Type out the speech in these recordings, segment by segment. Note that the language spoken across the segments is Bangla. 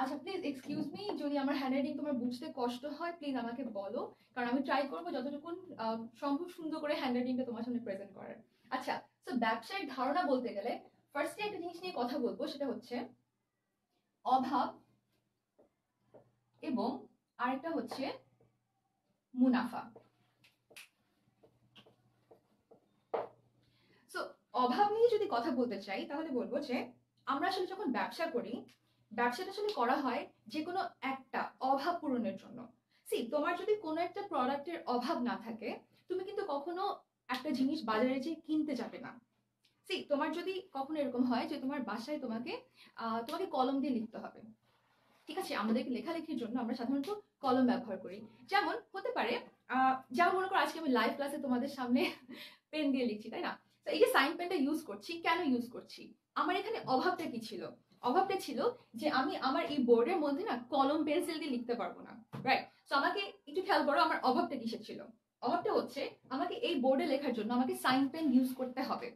আচ্ছা প্লিজ এক্সকিউজ মি, যদি আমার হ্যান্ডরাইটিং তোমার বুঝতে কষ্ট হয় প্লিজ আমাকে বলো, কারণ আমি ট্রাই করবো যতটুকুন সম্ভব সুন্দর করে হ্যান্ডরাইটিংটা তোমার সামনে প্রেজেন্ট করার। আচ্ছা, তো ব্যবসায়িক ধারণা বলতে গেলে ফার্স্টে একটা জিনিস নিয়ে কথা বলবো, সেটা হচ্ছে অভাব এবং আরেকটা হচ্ছে মুনাফা। সো অভাব নিয়ে যদি কথা বলতে চাই তাহলে বলবো যে আমরা আসলে যখন ব্যবসা করি, ব্যবসাটা আসলে করা হয় যে কোনো একটা অভাব পূরণের জন্য। তোমার যদি কোনো একটা প্রোডাক্টের অভাব না থাকে, তুমি কিন্তু কখনো একটা জিনিস বাজারে যে কিনতে যাবে না। তোমার যদি কখনো এরকম হয় যে তোমার বাসায় তোমাকে তোমাকে কলম দিয়ে লিখতে হবে, ঠিক আছে, আমাদেরকে লেখালেখির জন্য আমরা সাধারণত কলম ব্যবহার করি। যেমন হতে পারে যেমন মনে করো আজকে আমি লাইভ ক্লাসে তোমাদের সামনে পেন দিয়ে লিখছি, তাই না? তো এই যে সাইন পেনটা ইউজ করছি, কেন ইউজ করছি? আমার এখানে অভাবটা কি ছিল? অভাবটা ছিল যে আমি আমার এই বোর্ডের মধ্যে না কলম পেন্সিল দিয়ে লিখতে পারবো না, রাইট? তো আমাকে একটু খেয়াল করো আমার অভাবটা কিসের ছিল। অভাবটা হচ্ছে আমাকে এই বোর্ডে লেখার জন্য আমাকে সাইন পেন ইউজ করতে হবে।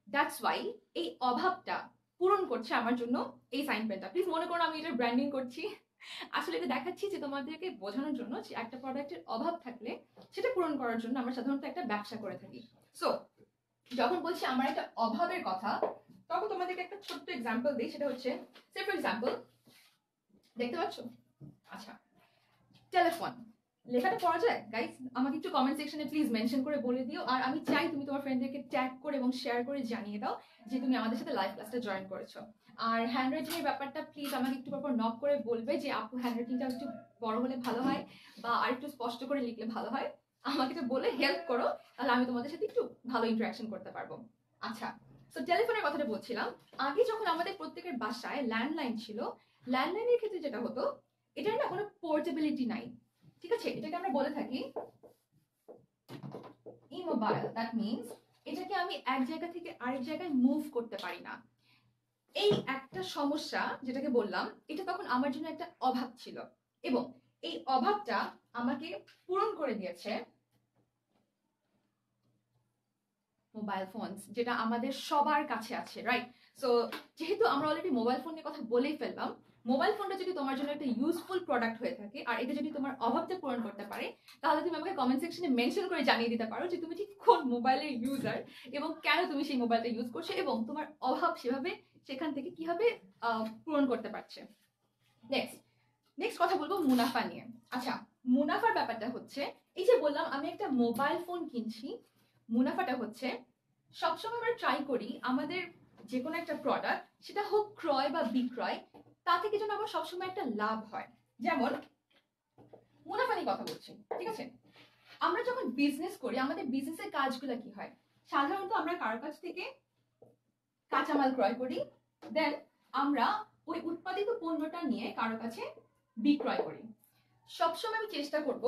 দ্যাটস ওয়াই এই অভাবটা পূরণ করছে আমার জন্য এই সাইন পেনটা। প্লিজ মনে করো আমি এটা ব্র্যান্ডিং করছি, আসলে এটা দেখাচ্ছি যে তোমাদেরকে বোঝানোর জন্য যে একটা প্রোডাক্টের অভাব থাকলে সেটা পূরণ করার জন্য আমরা সাধারণত একটা ব্যবসা করে থাকি। সো যখন বলছি আমার একটা অভাবের কথা, তখন তোমাদেরকে একটা ছোট্ট এক্সাম্পল দিই, সেটা হচ্ছে সে ফর এক্সাম্পল, দেখতে পাচ্ছ? আচ্ছা, টেলিফোন লেখাটা পড়া যায় গাইস? আমাকে একটু কমেন্ট সেকশনে প্লিজ মেনশন করে বলে দিও, আর আমি চাই তুমি তোমার ফ্রেন্ডদেরকে ট্যাগ করে এবং শেয়ার করে জানিয়ে দাও যে তুমি আমাদের সাথে লাইভ ক্লাসটা জয়েন করেছো। আর হ্যান্ডরাইটিং এর ব্যাপারটা প্লিজ আমাকে একটু পর নক করে বলবে যে আপু হ্যান্ডরাইটিংটা একটু বড় হলে ভালো হয় বা আর একটু স্পষ্ট করে লিখলে ভালো হয়, আমাকে তো বলে হেল্প করো, তাহলে আমি তোমাদের সাথে একটু ভালো ইন্টারাকশন করতে পারবো। আচ্ছা, তো টেলিফোনের কথাটা বলছিলাম। আগে যখন আমাদের প্রত্যেকের বাসায় ল্যান্ডলাইন ছিল, ল্যান্ডলাইনের ক্ষেত্রে যেটা হতো, এটার না কোনো পোর্টেবিলিটি নাই, ঠিক আছে? এটাকে আমরা বলে থাকি ইমোবাইল। দ্যাট মিনস এটাকে আমি এক জায়গা থেকে আরেক জায়গায় মুভ করতে পারি না। এই একটা সমস্যা যেটাকে বললাম, এটা তখন আমার জন্য একটা অভাব ছিল, এবং এই অভাবটা আমাকে পূরণ করে দিয়েছে মোবাইল ফোন, যেটা আমাদের সবার কাছে আছে, রাইট? সো যেহেতু আমরা অলরেডি মোবাইল ফোন নিয়ে কথা বলেই ফেললাম, মোবাইল ফোনটা যদি তোমার জন্য একটা ইউজফুল প্রোডাক্ট হয়ে থাকে আর এটা যদি তোমার অভাবটা পূরণ করতে পারে, তাহলে তুমি আমাকে কমেন্ট সেকশনে মেনশন করে জানিয়ে দিতে পারো যে তুমি ঠিক কোন মোবাইলের ইউজার এবং কেন তুমি সেই মোবাইলটা ইউজ করছো এবং তোমার অভাব সেভাবে সেখান থেকে কিভাবে পূরণ করতে পারছে। নেক্সট নেক্সট কথা বলবো মুনাফা নিয়ে। আচ্ছা, মুনাফার ব্যাপারটা হচ্ছে, এই যে বললাম আমি একটা মোবাইল ফোন কিনছি, মুনাফাটা হচ্ছে সবসময় আমরা ট্রাই করি আমাদের যে কোনো একটা প্রোডাক্ট, সেটা হোক ক্রয় বা বিক্রয়, তা থেকে যেন আমার সবসময় একটা লাভ হয়। যেমন মুনাফা নিয়ে কথা বলছি, ঠিক আছে? আমরা যখন বিজনেস করি, আমাদের বিজনেসের কাজগুলো কি হয়? সাধারণত আমরা কারোর কাছ থেকে কাঁচামাল ক্রয় করি, দেন আমরা ওই উৎপাদিত পণ্যটা নিয়ে কারোর কাছে বিক্রয় করি। সবসময় আমি চেষ্টা করব,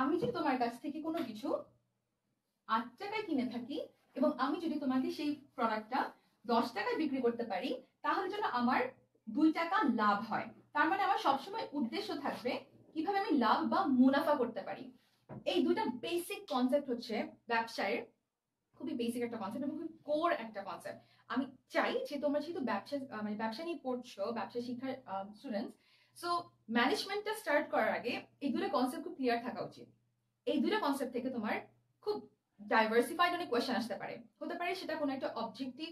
আমি যদি তোমার কাছ থেকে কোনো কিছু 8 টাকায় কিনে থাকি এবং আমি যদি তোমাকে সেই প্রোডাক্টটা 10 টাকায় বিক্রি করতে পারি, তাহলে যেন আমার 2 টাকা লাভ হয়। তার মানে আমার সবসময় উদ্দেশ্য থাকবে কিভাবে আমি লাভ বা মুনাফা করতে পারি। এই দুটা বেসিক কনসেপ্ট হচ্ছে ব্যবসায়ের খুবই বেসিক একটা কনসেপ্ট এবং খুবই কোর একটা কনসেপ্ট। আমি চাই যে তোমরা যেহেতু ব্যবসা মানে ব্যবসা নিয়ে পড়ছো, ব্যবসা শিক্ষার স্টুডেন্টস, সো ম্যানেজমেন্টটা স্টার্ট করার আগে এই দুটো কনসেপ্ট খুব ক্লিয়ার থাকা উচিত। এই দুটো কনসেপ্ট থেকে তোমার খুব ডাইভার্সিফাইড অনেক কোয়েশ্চেন আসতে পারে। হতে পারে সেটা কোনো একটা অবজেক্টিভ,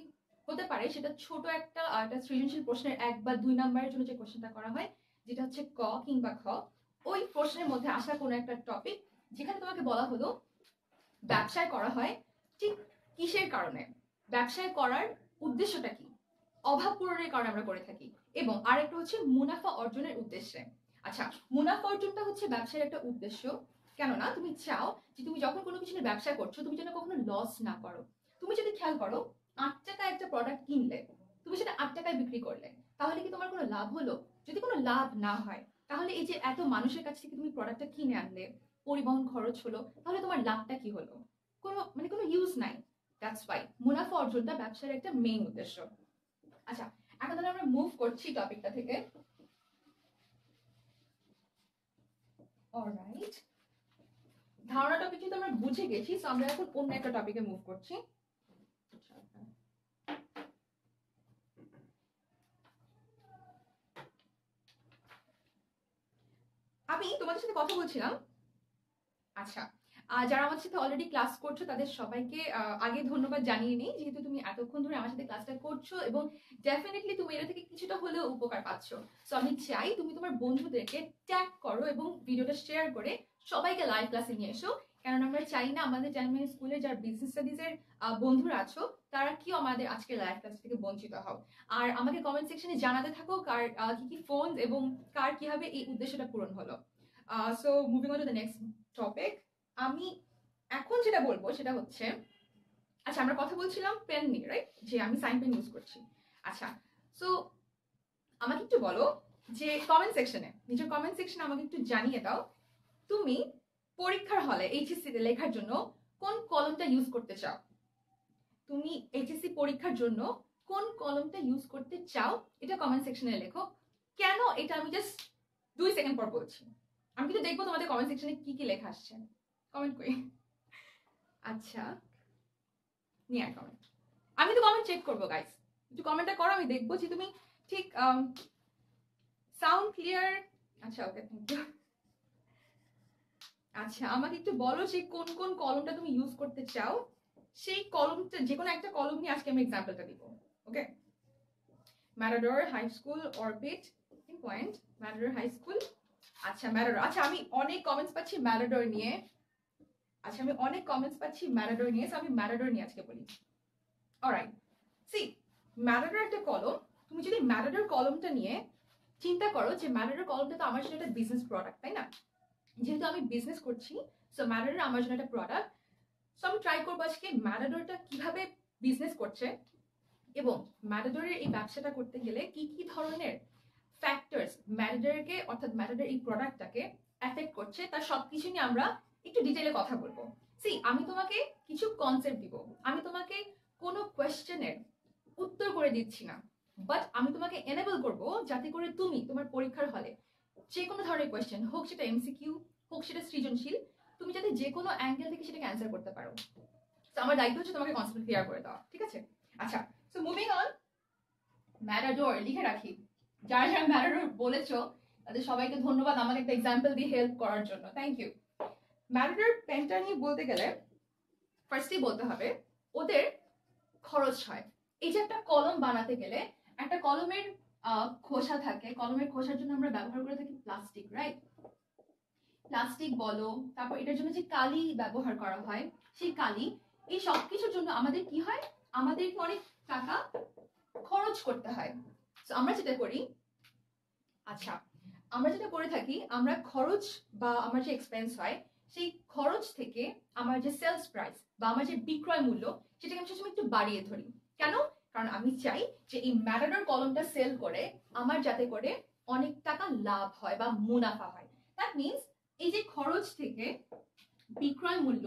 হতে পারে সেটা ছোট একটা সৃজনশীল প্রশ্নের 1 বা 2 নম্বরের জন্য যে কোয়েশ্চেনটা করা হয়, যেটা হচ্ছে ক কিংবা খ, ওই প্রশ্নের মধ্যে আসা কোনো একটা টপিক যেখানে তোমাকে বলা হলো ব্যবসায় করা হয় ঠিক কিসের কারণে, ব্যবসায় করার উদ্দেশ্যটা কি, অভাব পূরণের কারণে আমরা করে থাকি, এবং আরেকটা হচ্ছে মুনাফা অর্জনের উদ্দেশ্যে। আচ্ছা, মুনাফা অর্জনটা হচ্ছে ব্যবসার একটা উদ্দেশ্য, কেননা তুমি চাও যে তুমি যখন কোনো কিছু নিয়ে ব্যবসা করছো তুমি যেন কখনো লস না করো। তুমি যদি খেয়াল করো 8 টাকায় একটা প্রোডাক্ট কিনলে, তুমি সেটা 8 টাকায় বিক্রি করলে, তাহলে কি তোমার কোনো লাভ হলো? যদি কোনো লাভ না হয়, তাহলে এই যে এত মানুষের কাছ থেকে তুমি প্রোডাক্টটা কিনে আনলে, পরিবহন খরচ হলো, তাহলে তোমার লাভটা কি হলো? কোনো ইউজ নাই। দ্যাটস ওয়াই মুনাফা অর্জনটা ব্যবসার একটা মেইন উদ্দেশ্য। আচ্ছা, এখন তাহলে আমরা মুভ করছি টপিকটা থেকে। অলরাইট, ধারণা টপিক কিন্তু আমরা বুঝে গেছি, সো আমরা এখন অন্য একটা টপিকে মুভ করছি। আমি তোমাদের সাথে কথা বলছিলাম। আচ্ছা, যারা আমার সাথে অলরেডি ক্লাস করছো তাদের সবাইকে আগে ধন্যবাদ জানিয়ে নিই, যেহেতু তুমি এতক্ষণ ধরে আমার সাথে ক্লাসটা করছো এবং ডেফিনেটলি তুমি এটা থেকে কিছুটা হলেও উপকার পাচ্ছ। সো আমি চাই তুমি তোমার বন্ধুদেরকে ট্যাগ করো এবং ভিডিওটা শেয়ার করে সবাইকে লাইভ ক্লাসে নিয়ে এসো, কারণ আমরা চাই না আমাদের চ্যানেল স্কুলে যারা বিজনেস স্টাডিজের বন্ধুরা আছো তারা কি আমাদের আজকে লাইভ ক্লাস থেকে বঞ্চিত হও। আর আমাকে কমেন্ট সেকশনে জানাতে থাকো কার কি কি ফোন এবং কার কিভাবে এই উদ্দেশ্যটা পূরণ হলো। So moving on to the next topic. আমি এখন যেটা বলবো সেটা হচ্ছে, আচ্ছা আমরা কথা বলছিলাম পেন নিয়ে, রাইট, যে আমি সাইন পেন ইউজ করছি। আচ্ছা, সো আমাকে একটু বলো যে কমেন্ট সেকশনে, নিজের কমেন্ট সেকশনে আমাকে একটু জানিয়ে দাও তুমি পরীক্ষার হলে এইচএসসি তে লেখার জন্য কোন কলমটা ইউজ করতে চাও। তুমি এইচএসসি পরীক্ষার জন্য কোন কলমটা ইউজ করতে চাও এটা কমেন্ট সেকশনে লেখো। কেন এটা আমি জাস্ট 2 সেকেন্ড পর বলছি। আমি কিন্তু দেখবো তোমাদের কমেন্ট সেকশনে কি কি লেখা আসছে, কমেন্ট করি। আচ্ছা, নিয়ে কমেন্ট, আমি তো কমেন্ট চেক করবো গাইস, একটু কমেন্টটা করো, আমি দেখবো যে তুমি ঠিক সাউন্ড ক্লিয়ার। আচ্ছা ওকে, থ্যাংক ইউ। আচ্ছা আমাকে একটু বলো যে কোন কোন কলমটা তুমি ইউজ করতে চাও, সেই কলমটা যে কোনো একটা কলম নিয়ে আজকে আমি এক্সাম্পলটা দিব। Okay, matador, high school, orbit, point, matador, high school. আচ্ছা ম্যাটাডোর, আচ্ছা আমি অনেক কমেন্টস পাচ্ছি ম্যাটাডোর নিয়ে। আচ্ছা আমি অনেক কমেন্টস পাচ্ছি ম্যাটাডোর নিয়ে, আমি ম্যাটাডোর নিয়ে আজকে বলি। অলরাইট, সি ম্যাটাডোর একটা কলম। তুমি যদি ম্যাটাডোর কলমটা নিয়ে চিন্তা করো যে ম্যাটাডোর কলমটা তো আমার জন্য একটা বিজনেস প্রোডাক্ট, তাই না? যেহেতু আমি বিজনেস করছি, সো ম্যাটাডোর আমার জন্য একটা প্রোডাক্ট। সো আমি ট্রাই করবো আজকে ম্যাটাডোরটা কিভাবে বিজনেস করছে এবং ম্যাটাডোরের এই ব্যবসাটা করতে গেলে কি কি ধরনের ফ্যাক্টরস ম্যাটাডোরকে অর্থাৎ ম্যাটাডোর এই প্রোডাক্টটাকে এফেক্ট করছে তার সবকিছু নিয়ে আমরা একটু ডিটেইলে কথা বলবো। সি আমি তোমাকে কিছু কনসেপ্ট দিব, আমি তোমাকে কোনো কোয়েশ্চেনের উত্তর করে দিচ্ছি না, বাট আমি তোমাকে এনেবল করব যাতে করে তুমি তোমার পরীক্ষার হলে যে কোনো ধরনের কোয়েশ্চেন হোক, সেটা এমসিকিউ হোক, সেটা সৃজনশীল, তুমি যাতে যে কোনো অ্যাঙ্গেল থেকে সেটাকে অ্যান্সার করতে পারো। তো আমার দায়িত্ব হচ্ছে তোমাকে কনসেপ্ট ক্লিয়ার করে দেওয়া, ঠিক আছে? আচ্ছা, সো মুভিং অন, ম্যাটাডোর লিখে রাখি। যারা যারা ম্যাটাডোর বলেছো তাদের সবাইকে ধন্যবাদ আমাকে একটা এক্সাম্পল দিয়ে হেল্প করার জন্য, থ্যাংক ইউ। ম্যাটাডোর পেনটা নিয়ে বলতে গেলে ফার্স্টই বলতে হবে ওদের খরচ হয়। এই যে একটা কলম বানাতে গেলে একটা কলমের খোসা থাকে, কলমের খোসার জন্য আমরা ব্যবহার করে থাকি প্লাস্টিক, রাইট? প্লাস্টিক বলো, তারপর এটার জন্য যে কালি ব্যবহার করা হয় সেই কালি, এই সব কিছুর জন্য আমাদের কি হয়, আমাদেরকে অনেক টাকা খরচ করতে হয়। তো আমরা যেটা করি, আচ্ছা আমরা যেটা করে থাকি, আমরা খরচ বা আমার যে এক্সপেন্স হয় সেই খরচ থেকে আমার যে সেলস প্রাইস বা আমার যে বিক্রয় মূল্য সেটাকে আমি সবসময় একটু বাড়িয়ে ধরি। কেন? কারণ আমি চাই যে এই ম্যাটাডোর কলমটা সেল করে আমার যাতে করে অনেক টাকা লাভ হয় বা মুনাফা হয়। দ্যাট মিনস এই যে খরচ থেকে বিক্রয় মূল্য,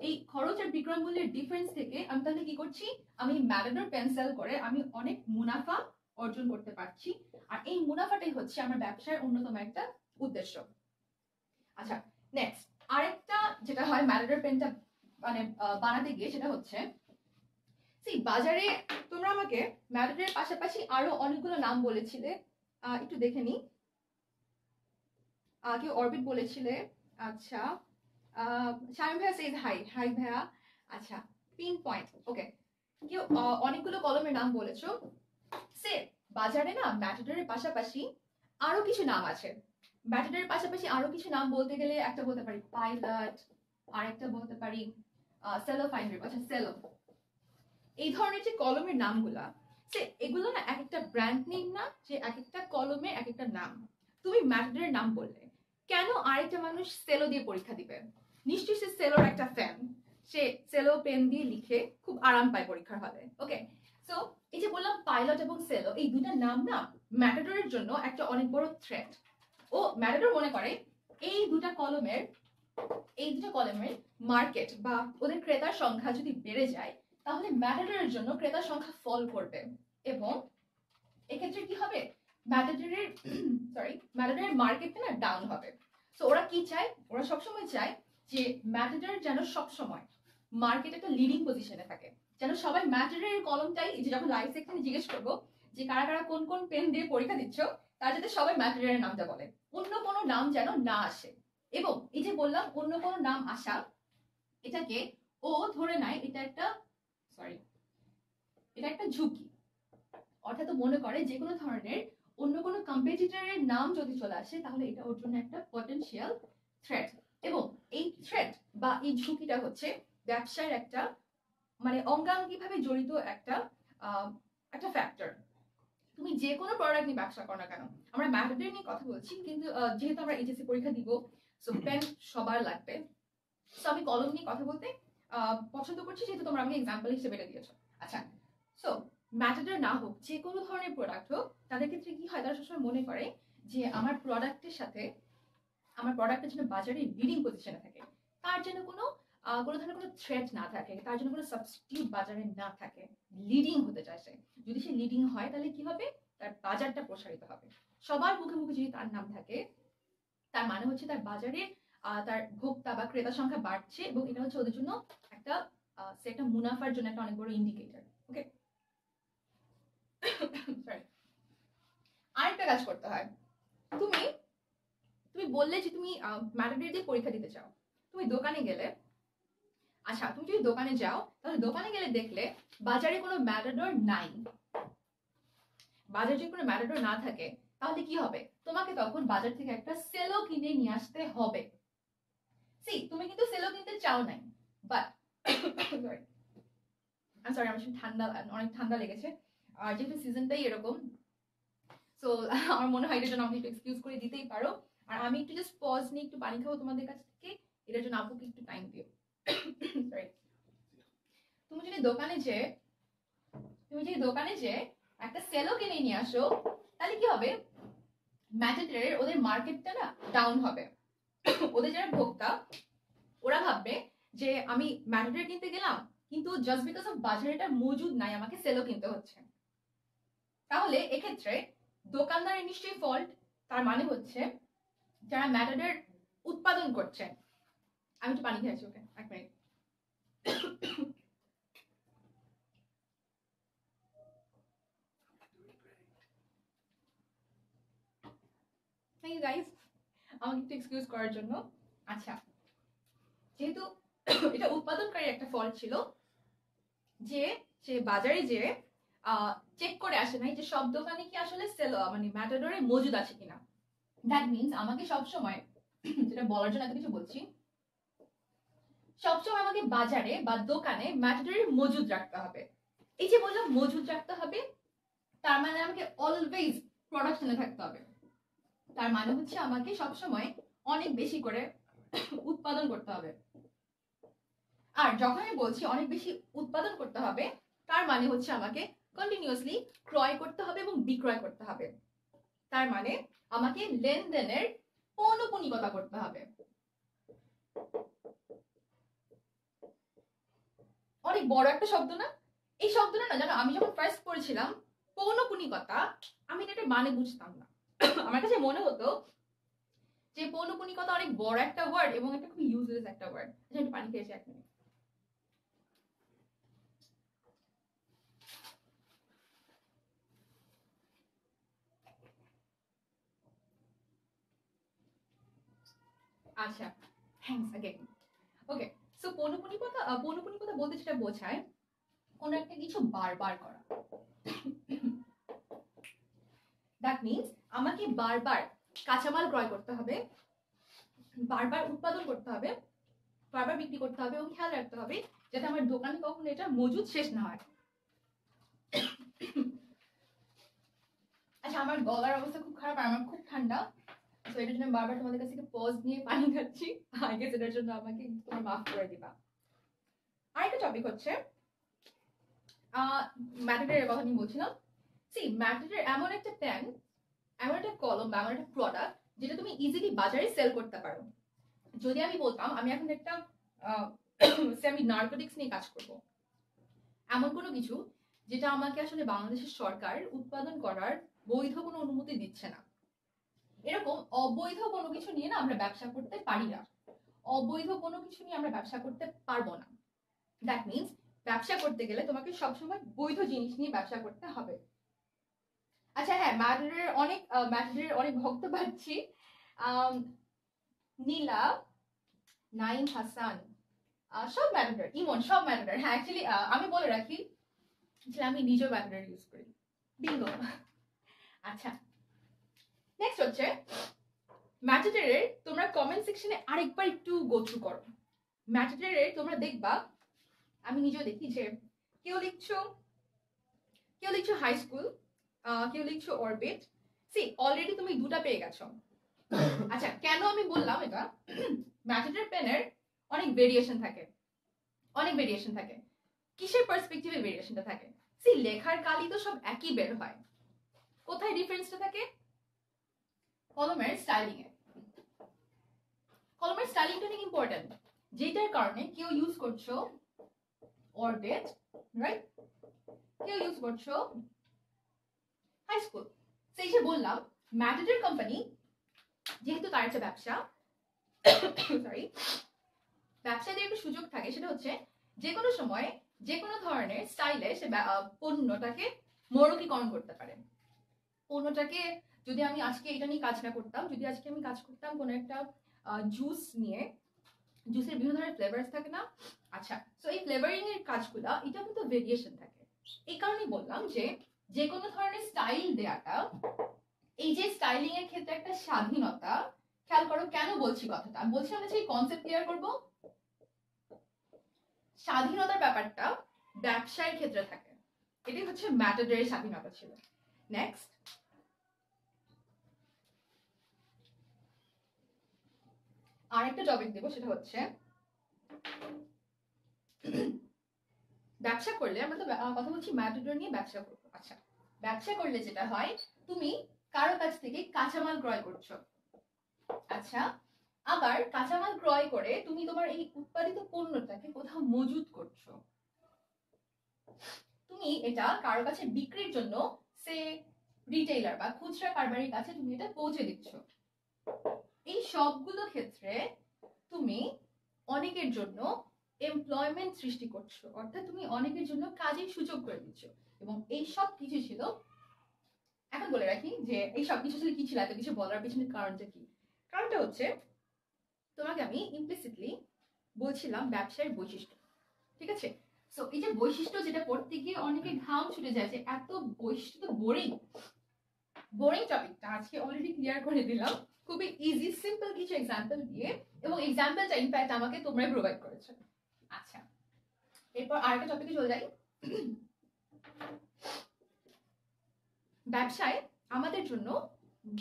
এই খরচ আর বিক্রয় মূল্যের ডিফারেন্স থেকে আমি তাহলে কি করছি, আমি ম্যাটাডোর পেন সেল করে আমি অনেক মুনাফা অর্জন করতে পারছি, আর এই মুনাফাটাই হচ্ছে আমার ব্যবসার অন্যতম একটা উদ্দেশ্য। আচ্ছা নেক্সট আরেকটা যেটা হয় ম্যাটাডোর পেনটা মানে বানাতে গিয়ে, সেটা হচ্ছে বাজারে তোমরা আমাকে ম্যাটাডোরের পাশাপাশি আরো অনেকগুলো নাম বলেছিলে, একটু দেখে নি। কেউ অরবিট বলেছিলে, আচ্ছা শামিম ভাইয়া সেজ হাই, হাই ভাইয়া। আচ্ছা পিন পয়েন্ট, ওকে, কেউ অনেকগুলো কলমের নাম বলেছো। সে বাজারে না ম্যাটাডোরের পাশাপাশি আরো কিছু নাম আছে। ম্যাটাডোরের পাশাপাশি আরো কিছু নাম বলতে গেলে একটা বলতে পারি পাইলট, আরেকটা বলতে পারি সেলো ফাইন্ডার, আচ্ছা সেলো। এই ধরনের যে কলমের নামগুলা, সে এগুলো না এক একটা ব্র্যান্ড নেম না, যে এক একটা কলমের এক একটা নাম। তুমি ম্যাটাডোরের নাম বললে কেন আরেকটা মানুষ সেলো দিয়ে পরীক্ষা দিবে? নিশ্চয়ই সে সেলোর একটা ফ্যান, সে সেলো পেন দিয়ে লিখে খুব আরাম পায় পরীক্ষার হলে। ওকে, সো এই যে বললাম পাইলট এবং সেলো, এই দুইটা নাম না ম্যাটাডোরের জন্য একটা অনেক বড় থ্রেট। ও ম্যাটাডোর মনে করে এই দুটা কলমের মার্কেট বা ওদের ক্রেতার সংখ্যা যদি বেড়ে যায় তাহলে ম্যাটাডোরের জন্য ক্রেতার সংখ্যা ফল করবে এবং এক্ষেত্রে কি হবে, ম্যাটাডোরের মার্কেটটা না ডাউন হবে। সো ওরা কি চায়, ওরা সবসময় চায় যে ম্যাটাডোর যেন সবসময় মার্কেটে একটা লিডিং পজিশনে থাকে, যেন সবাই ম্যাটাডোরের কলমটাই, যে যখন লাইভ সেকশনে জিজ্ঞেস করবো যে কারা কারা কোন কোন পেন দিয়ে পরীক্ষা দিচ্ছ, তার যাতে সবাই ম্যাটেরিয়ালের নামটা বলে, অন্য কোনো নাম যেন না আসে। এবং এই যে বললাম অন্য কোনো নাম আসা, এটাকে ও ধরে নেয় এটা একটা ঝুঁকি। অর্থাৎ মনে করে যে কোনো ধরনের অন্য কোনো কম্পিটিটরের নাম যদি চলে আসে তাহলে এটা ওর জন্য একটা পটেনশিয়াল থ্রেট। এবং এই থ্রেট বা এই ঝুঁকিটা হচ্ছে ব্যবসার একটা মানে অঙ্গাঙ্গিভাবে জড়িত একটা একটা ফ্যাক্টর। তুমি যে কোনো প্রোডাক্ট নিয়ে ব্যবসা করো না কেন, আমরা ম্যাটেরিয়াল নিয়ে কথা বলছি, কিন্তু যেহেতু আমরা এইচএসসি পরীক্ষা দিব, সো পেন সবার লাগবে। সো আমি কলম নিয়ে কথা বলতে পছন্দ করছি, যেহেতু তোমরা আমাকে এক্সাম্পল হিসেবে এটা দিয়েছো। আচ্ছা, সো ম্যাটেরিয়াল না হোক, যে কোনো ধরনের প্রোডাক্ট হোক, তাদের ক্ষেত্রে কি হয়, তারা সবসময় মনে করে যে আমার প্রোডাক্টের সাথে আমার প্রোডাক্টের জন্য বাজারে লিডিং পজিশনে থাকে, তার জন্য কোনো ধরনের কোনো থ্রেট না থাকে, তার জন্য কোনো সাবস্টিটিউট বাজারে না থাকে, লিডিং হতে চায় সে। যদি সে লিডিং হয় তাহলে কি হবে, তার বাজারটা প্রসারিত হবে। সবার মুখে মুখে যদি তার নাম থাকে, তার মানে হচ্ছে তার বাজারে তার ভোক্তা বা ক্রেতা সংখ্যা বাড়ছে, এবং এটা হচ্ছে ওদের জন্য একটা একটা মুনাফার জন্য একটা অনেক বড় ইন্ডিকেটর। ওকে, আরেকটা কাজ করতে হয়। তুমি তুমি বললে যে তুমি ম্যাটাডোর দিয়ে পরীক্ষা দিতে চাও, তুমি দোকানে গেলে, আচ্ছা তুমি যদি দোকানে যাও তাহলে দোকানে গেলে দেখলে বাজারে কোনো ম্যাটাডোর নাই, বাজারে যদি কোনো ম্যাটাডোর না থাকে তাহলে কি হবে, তোমাকে তখন বাজার থেকে একটা সেলো কিনে নিয়ে আসতে হবে। সি, তুমি কিন্তু সেলো কিনতে চাও নাই, বাট সরি আমার ঠান্ডা, অনেক ঠান্ডা লেগেছে, আর যেহেতু সিজনটাই এরকম, সো আমার মনে হয় এটার জন্য আমাকে একটু এক্সকিউজ করে দিতেই পারো। আর আমি একটু জাস্ট পজ নিয়ে একটু পানি খাবো তোমাদের কাছ থেকে, এটার জন্য আপুকে একটু টাইম দিও। সরি। তুমি যদি দোকানে যে একটা সেলো কিনে নিয়ে আসো, তাহলে কি হবে, ম্যাটেরিয়ালের ওদের মার্কেটটা না ডাউন হবে। ওদের যারা ভোক্তা, ওরা ভাববে যে আমি ম্যাটেরিয়াল কিনতে গেলাম, কিন্তু জাস্ট বিকজ অফ বাজারে এটা মজুদ নাই আমাকে সেলো কিনতে হচ্ছে। তাহলে এক্ষেত্রে দোকানদারের নিশ্চয়ই ফল্ট। তার মানে হচ্ছে যারা ম্যাটেরিয়াল উৎপাদন করছে, আমি একটু পানি খেয়েছি, ওকে এক মিনিট। থ্যাংক ইউ গাইস আমাকে একটু এক্সকিউজ করার জন্য। আচ্ছা, যেহেতু এটা উৎপাদনকারী একটা ফল্ট ছিল, যে সে বাজারে যে চেক করে আসে নাই যে সব দোকানে কি আসলে সেল মানে ম্যাটাডোরে মজুদ আছে কিনা। দ্যাট মিনস আমাকে সবসময়, যেটা বলার জন্য এত কিছু বলছি, সবসময় আমাকে বাজারে বা দোকানে ম্যাটাডোরে মজুদ রাখতে হবে। এই যে বললাম মজুদ রাখতে হবে, তার মানে আমাকে অলওয়েজ প্রোডাকশনে থাকতে হবে। তার মানে হচ্ছে আমাকে সবসময় অনেক বেশি করে উৎপাদন করতে হবে। আর যখন আমি বলছি অনেক বেশি উৎপাদন করতে হবে, তার মানে হচ্ছে আমাকে কন্টিনিউয়াসলি ক্রয় করতে হবে এবং বিক্রয় করতে হবে। তার মানে আমাকে লেনদেনের পৌনঃপুনিকতা করতে হবে। অনেক বড় একটা শব্দ না? এই শব্দটা না জানো, আমি যখন ফার্স্ট পড়েছিলাম পৌনঃপুনিকতা, আমি এটা মানে বুঝতাম না। আমার কাছে মনে হতো যে পৌনঃপুনিকতা অনেক বড় একটা ওয়ার্ড এবং এটা খুব ইউজলেস একটা ওয়ার্ড। আচ্ছা, একটু পানি খেয়েছি, এক মিনিট। আচ্ছা, থ্যাঙ্কস अगेन। ওকে, সো পৌনঃপুনিকতা বলতে যেটা বোঝায় কোন একটা কিছু বারবার করা। দ্যাট মিনস আমাকে বারবার কাঁচামাল ক্রয় করতে হবে, বারবার উৎপাদন করতে হবে, বারবার বিক্রি করতে হবে, এবং খেয়াল রাখতে হবে যাতে আমার দোকানে কখনো এটা মজুদ শেষ না হয়। আচ্ছা, আমার গলার অবস্থা খুব খারাপ আর আমার খুব ঠান্ডা, তো এটার জন্য বারবার তোমাদের কাছ থেকে পজ নিয়ে পানি খাচ্ছি। আই গেস এটার জন্য আমাকে তোমরা মাফ করে দিবা। আরেকটা টপিক হচ্ছে ম্যাটেরিয়ালের কথা নিয়ে বলছিলাম। সি, ম্যাটেরিয়াল এমন একটা পেন, এমন একটা কলম বা এমন একটা প্রোডাক্ট যেটা তুমি ইজিলি বাজারে সেল করতে পারো। যদি আমি বলতাম আমি এখন একটা আমি নার্কোটিক্স নিয়ে কাজ করব, এমন কোনো কিছু যেটা আমাকে আসলে বাংলাদেশের সরকার উৎপাদন করার বৈধ কোনো অনুমতি দিচ্ছে না, এরকম অবৈধ কোনো কিছু নিয়ে না আমরা ব্যবসা করতে পারি না, অবৈধ কোনো কিছু নিয়ে আমরা ব্যবসা করতে পারবো না। দ্যাট মিনস ব্যবসা করতে গেলে তোমাকে সবসময় বৈধ জিনিস নিয়ে ব্যবসা করতে হবে। আচ্ছা হ্যাঁ, ম্যাটারের অনেক ভক্ত পাচ্ছি। নীলা, নাইম হাসান, সব ম্যাটার, ইমন, সব ম্যাটার। হ্যাঁ অ্যাকচুয়ালি আমি বলে রাখি যে আমি নিজেও ম্যাটার ইউজ করি। বিঙ্গো। আচ্ছা, নেক্সট হচ্ছে ম্যাটারের তোমরা কমেন্ট সেকশনে আরেকবার একটু গো থ্রু করো। ম্যাটারের তোমরা দেখবা, আমি নিজেও দেখি যে কেউ লিখছো হাই স্কুল, কেউ লিখছো অরবিট। সি অলরেডি তুমি দুটা পেয়ে গেছো। আচ্ছা, কেন আমি বললাম এটা, ম্যাটারের পেনের অনেক ভেরিয়েশন থাকে, কিসের পার্সপেক্টিভে ভেরিয়েশনটা থাকে? সি লেখার কালি তো সব একই বের হয়, কোথায় ডিফারেন্সটা থাকে? কলমের স্টাইলিং এ। কলমের স্টাইলিংটা অনেক ইম্পর্টেন্ট, যেটার কারণে কেউ ইউজ করছো অরবিট, রাইট, কেউ ইউজ করছো হাই স্কুল। সেই যে বললাম ম্যাটারের কোম্পানি যেহেতু তার একটা ব্যবসা, সরি, ব্যবসায়ীদের একটা সুযোগ থাকে, সেটা হচ্ছে যে কোনো সময় যে কোনো ধরনের স্টাইলে সে পণ্যটাকে মোড়কীকরণ করতে পারে। পণ্যটাকে যদি আমি আজকে এটা নিয়ে কাজ না করতাম, যদি আজকে আমি কাজ করতাম কোনো একটা জুস নিয়ে, জুসের বিভিন্ন ধরনের ফ্লেভারস থাকে না, আচ্ছা, তো এই ফ্লেভারিং এর কাজগুলা এটা কিন্তু ভেরিয়েশন থাকে। এই কারণেই বললাম যে যে কোনো ধরনের স্টাইল দেয়াটা, এই যে স্টাইলিং এর ক্ষেত্রে একটা স্বাধীনতা, খেয়াল করো কেন বলছি কথাটা, আমি বলছি আমরা যে কনসেপ্ট ক্লিয়ার করব, স্বাধীনতার ব্যাপারটা ব্যবসায়ের ক্ষেত্রে থাকে, এটাই হচ্ছে ম্যাটারের স্বাধীনতা ছিল। নেক্সট, আরেকটা টপিক দেবো, সেটা হচ্ছে ব্যবসা করলে, আমরা তো কথা বলছি ম্যাটাডোর নিয়ে ব্যবসা করবো। আচ্ছা, ব্যবসা করলে যেটা হয়, তুমি কারো কাছ থেকে কাঁচামাল ক্রয় করছো, আচ্ছা, আবার কাঁচামাল ক্রয় করে তুমি তোমার এই উৎপাদিত পণ্যটাকে কোথাও মজুত করছো, তুমি এটা কারো কাছে বিক্রির জন্য সে রিটেইলার বা খুচরা কারবারির কাছে তুমি এটা পৌঁছে দিচ্ছ। এই সবগুলো ক্ষেত্রে তুমি অনেকের জন্য এমপ্লয়মেন্ট সৃষ্টি করছো, অর্থাৎ তুমি অনেকের জন্য কাজের সুযোগ করে দিচ্ছ। এবং এই সব কিছু ছিল, এখন বলে রাখি যে এই সব কিছু ছিল কি ছিল, এত কিছু বলার পিছনে কারণটা কি? কারণটা হচ্ছে তোমাকে আমি ইমপ্লিসিটলি বলছিলাম ব্যবসায়ের বৈশিষ্ট্য, ঠিক আছে? সো এই যে বৈশিষ্ট্য, যেটা পড়তে গিয়ে অনেকে ঘাম ছুটে যায় যে এত বৈশিষ্ট্য তো বোরিং টপিকটা আজকে অলরেডি ক্লিয়ার করে দিলাম খুবই ইজি সিম্পল কিছু এক্সাম্পল দিয়ে, এবং এক্সাম্পলটা ইনফ্যাক্ট আমাকে তোমরাই প্রোভাইড করেছো। আচ্ছা, এরপর আরেকটা টপিকে চলে যাই। ব্যবসায় আমাদের জন্য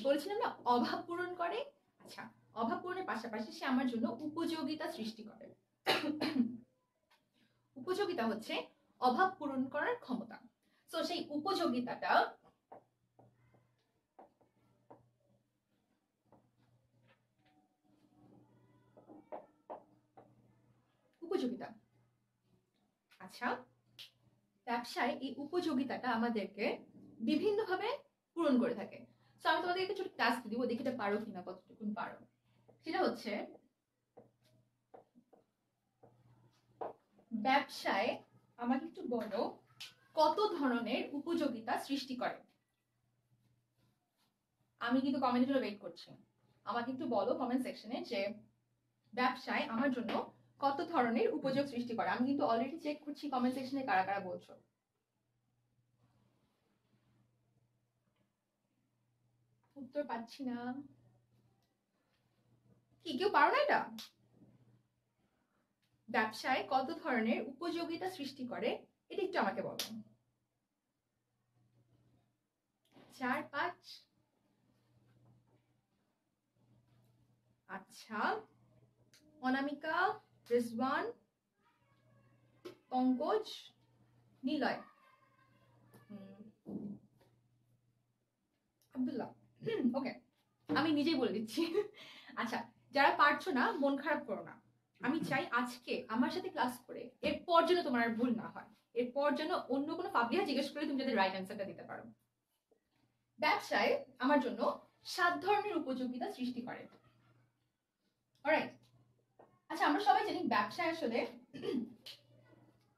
বলছিলাম না অভাব পূরণ করে, আচ্ছা, অভাব পূরণের পাশাপাশি সে আমার জন্য উপযোগিতা সৃষ্টি করে। উপযোগিতা হচ্ছে অভাব পূরণ করার ক্ষমতা। তো সেই উপযোগিতাটা উপযোগিতা, আচ্ছা, ব্যবসায় এই উপযোগিতাটা আমাদেরকে বিভিন্নভাবে পূরণ করে থাকে। তো আমি তোমাদেরকে ছোট টাস্ক দিব, দেখি এটা পারো কিনা, কতটুকু পারো। সেটা হচ্ছে ব্যবসায় আমাকে একটু বলো কত ধরনের উপযোগিতা সৃষ্টি করে। আমি কিন্তু কমেন্টের ওয়েট করছি, আমাকে একটু বলো কমেন্ট সেকশনে যে ব্যবসায় আমার জন্য কত ধরনের উপযোগ সৃষ্টি করে। আমি কিন্তু অলরেডি চেক করছি কমেন্ট সেকশনে কারা কারা বলছো। উত্তর পাচ্ছি না, কি কেউ পারো না এটা? ব্যবসায় কত ধরনের উপযোগিতা সৃষ্টি করে এটা একটু আমাকে বলো। 4 5, আচ্ছা, অনামিকা, রিজওয়ান, পঙ্কজ, নিলয়, আব্দুল্লাহ, ওকে, আমি নিজেই বলে দিচ্ছি। আচ্ছা, যারা পারছো না মন খারাপ করো না, আমি চাই আজকে আমার সাথে ক্লাস করে এরপর যেন তোমার আর ভুল না হয়, এরপর যেন অন্য কোনো পাবলিহা জিজ্ঞেস করে তুমি যাতে রাইট অ্যান্সারটা দিতে পারো। ব্যবসায় আমার জন্য 7 ধরনের উপযোগিতা সৃষ্টি করে, অলরাইট। আচ্ছা, আমরা সবাই জানি ব্যবসায় আসলে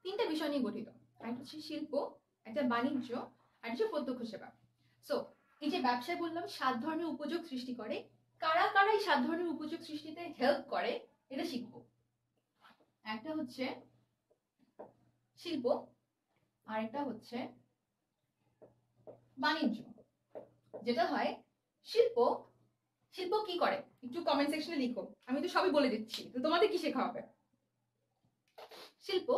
3টা বিষয় নিয়ে গঠিত, একটা হচ্ছে শিল্প, একটা বাণিজ্য, আর হচ্ছে প্রত্যক্ষ সেবা। সো এই যে ব্যবসায় বললাম 7 ধরনের উপযোগ সৃষ্টি করে, কারা কারা এই 7 ধরনের উপযোগ সৃষ্টিতে হেল্প করে এটা শিখবো। একটা হচ্ছে শিল্প, আরেকটা হচ্ছে বাণিজ্য। যেটা হয় শিল্প, শিল্প কি করে একটু কমেন্ট সেকশনে লিখো, আমি তো সবই বলে দিচ্ছি, তো তোমাদের কি শেখা হবে? শিল্প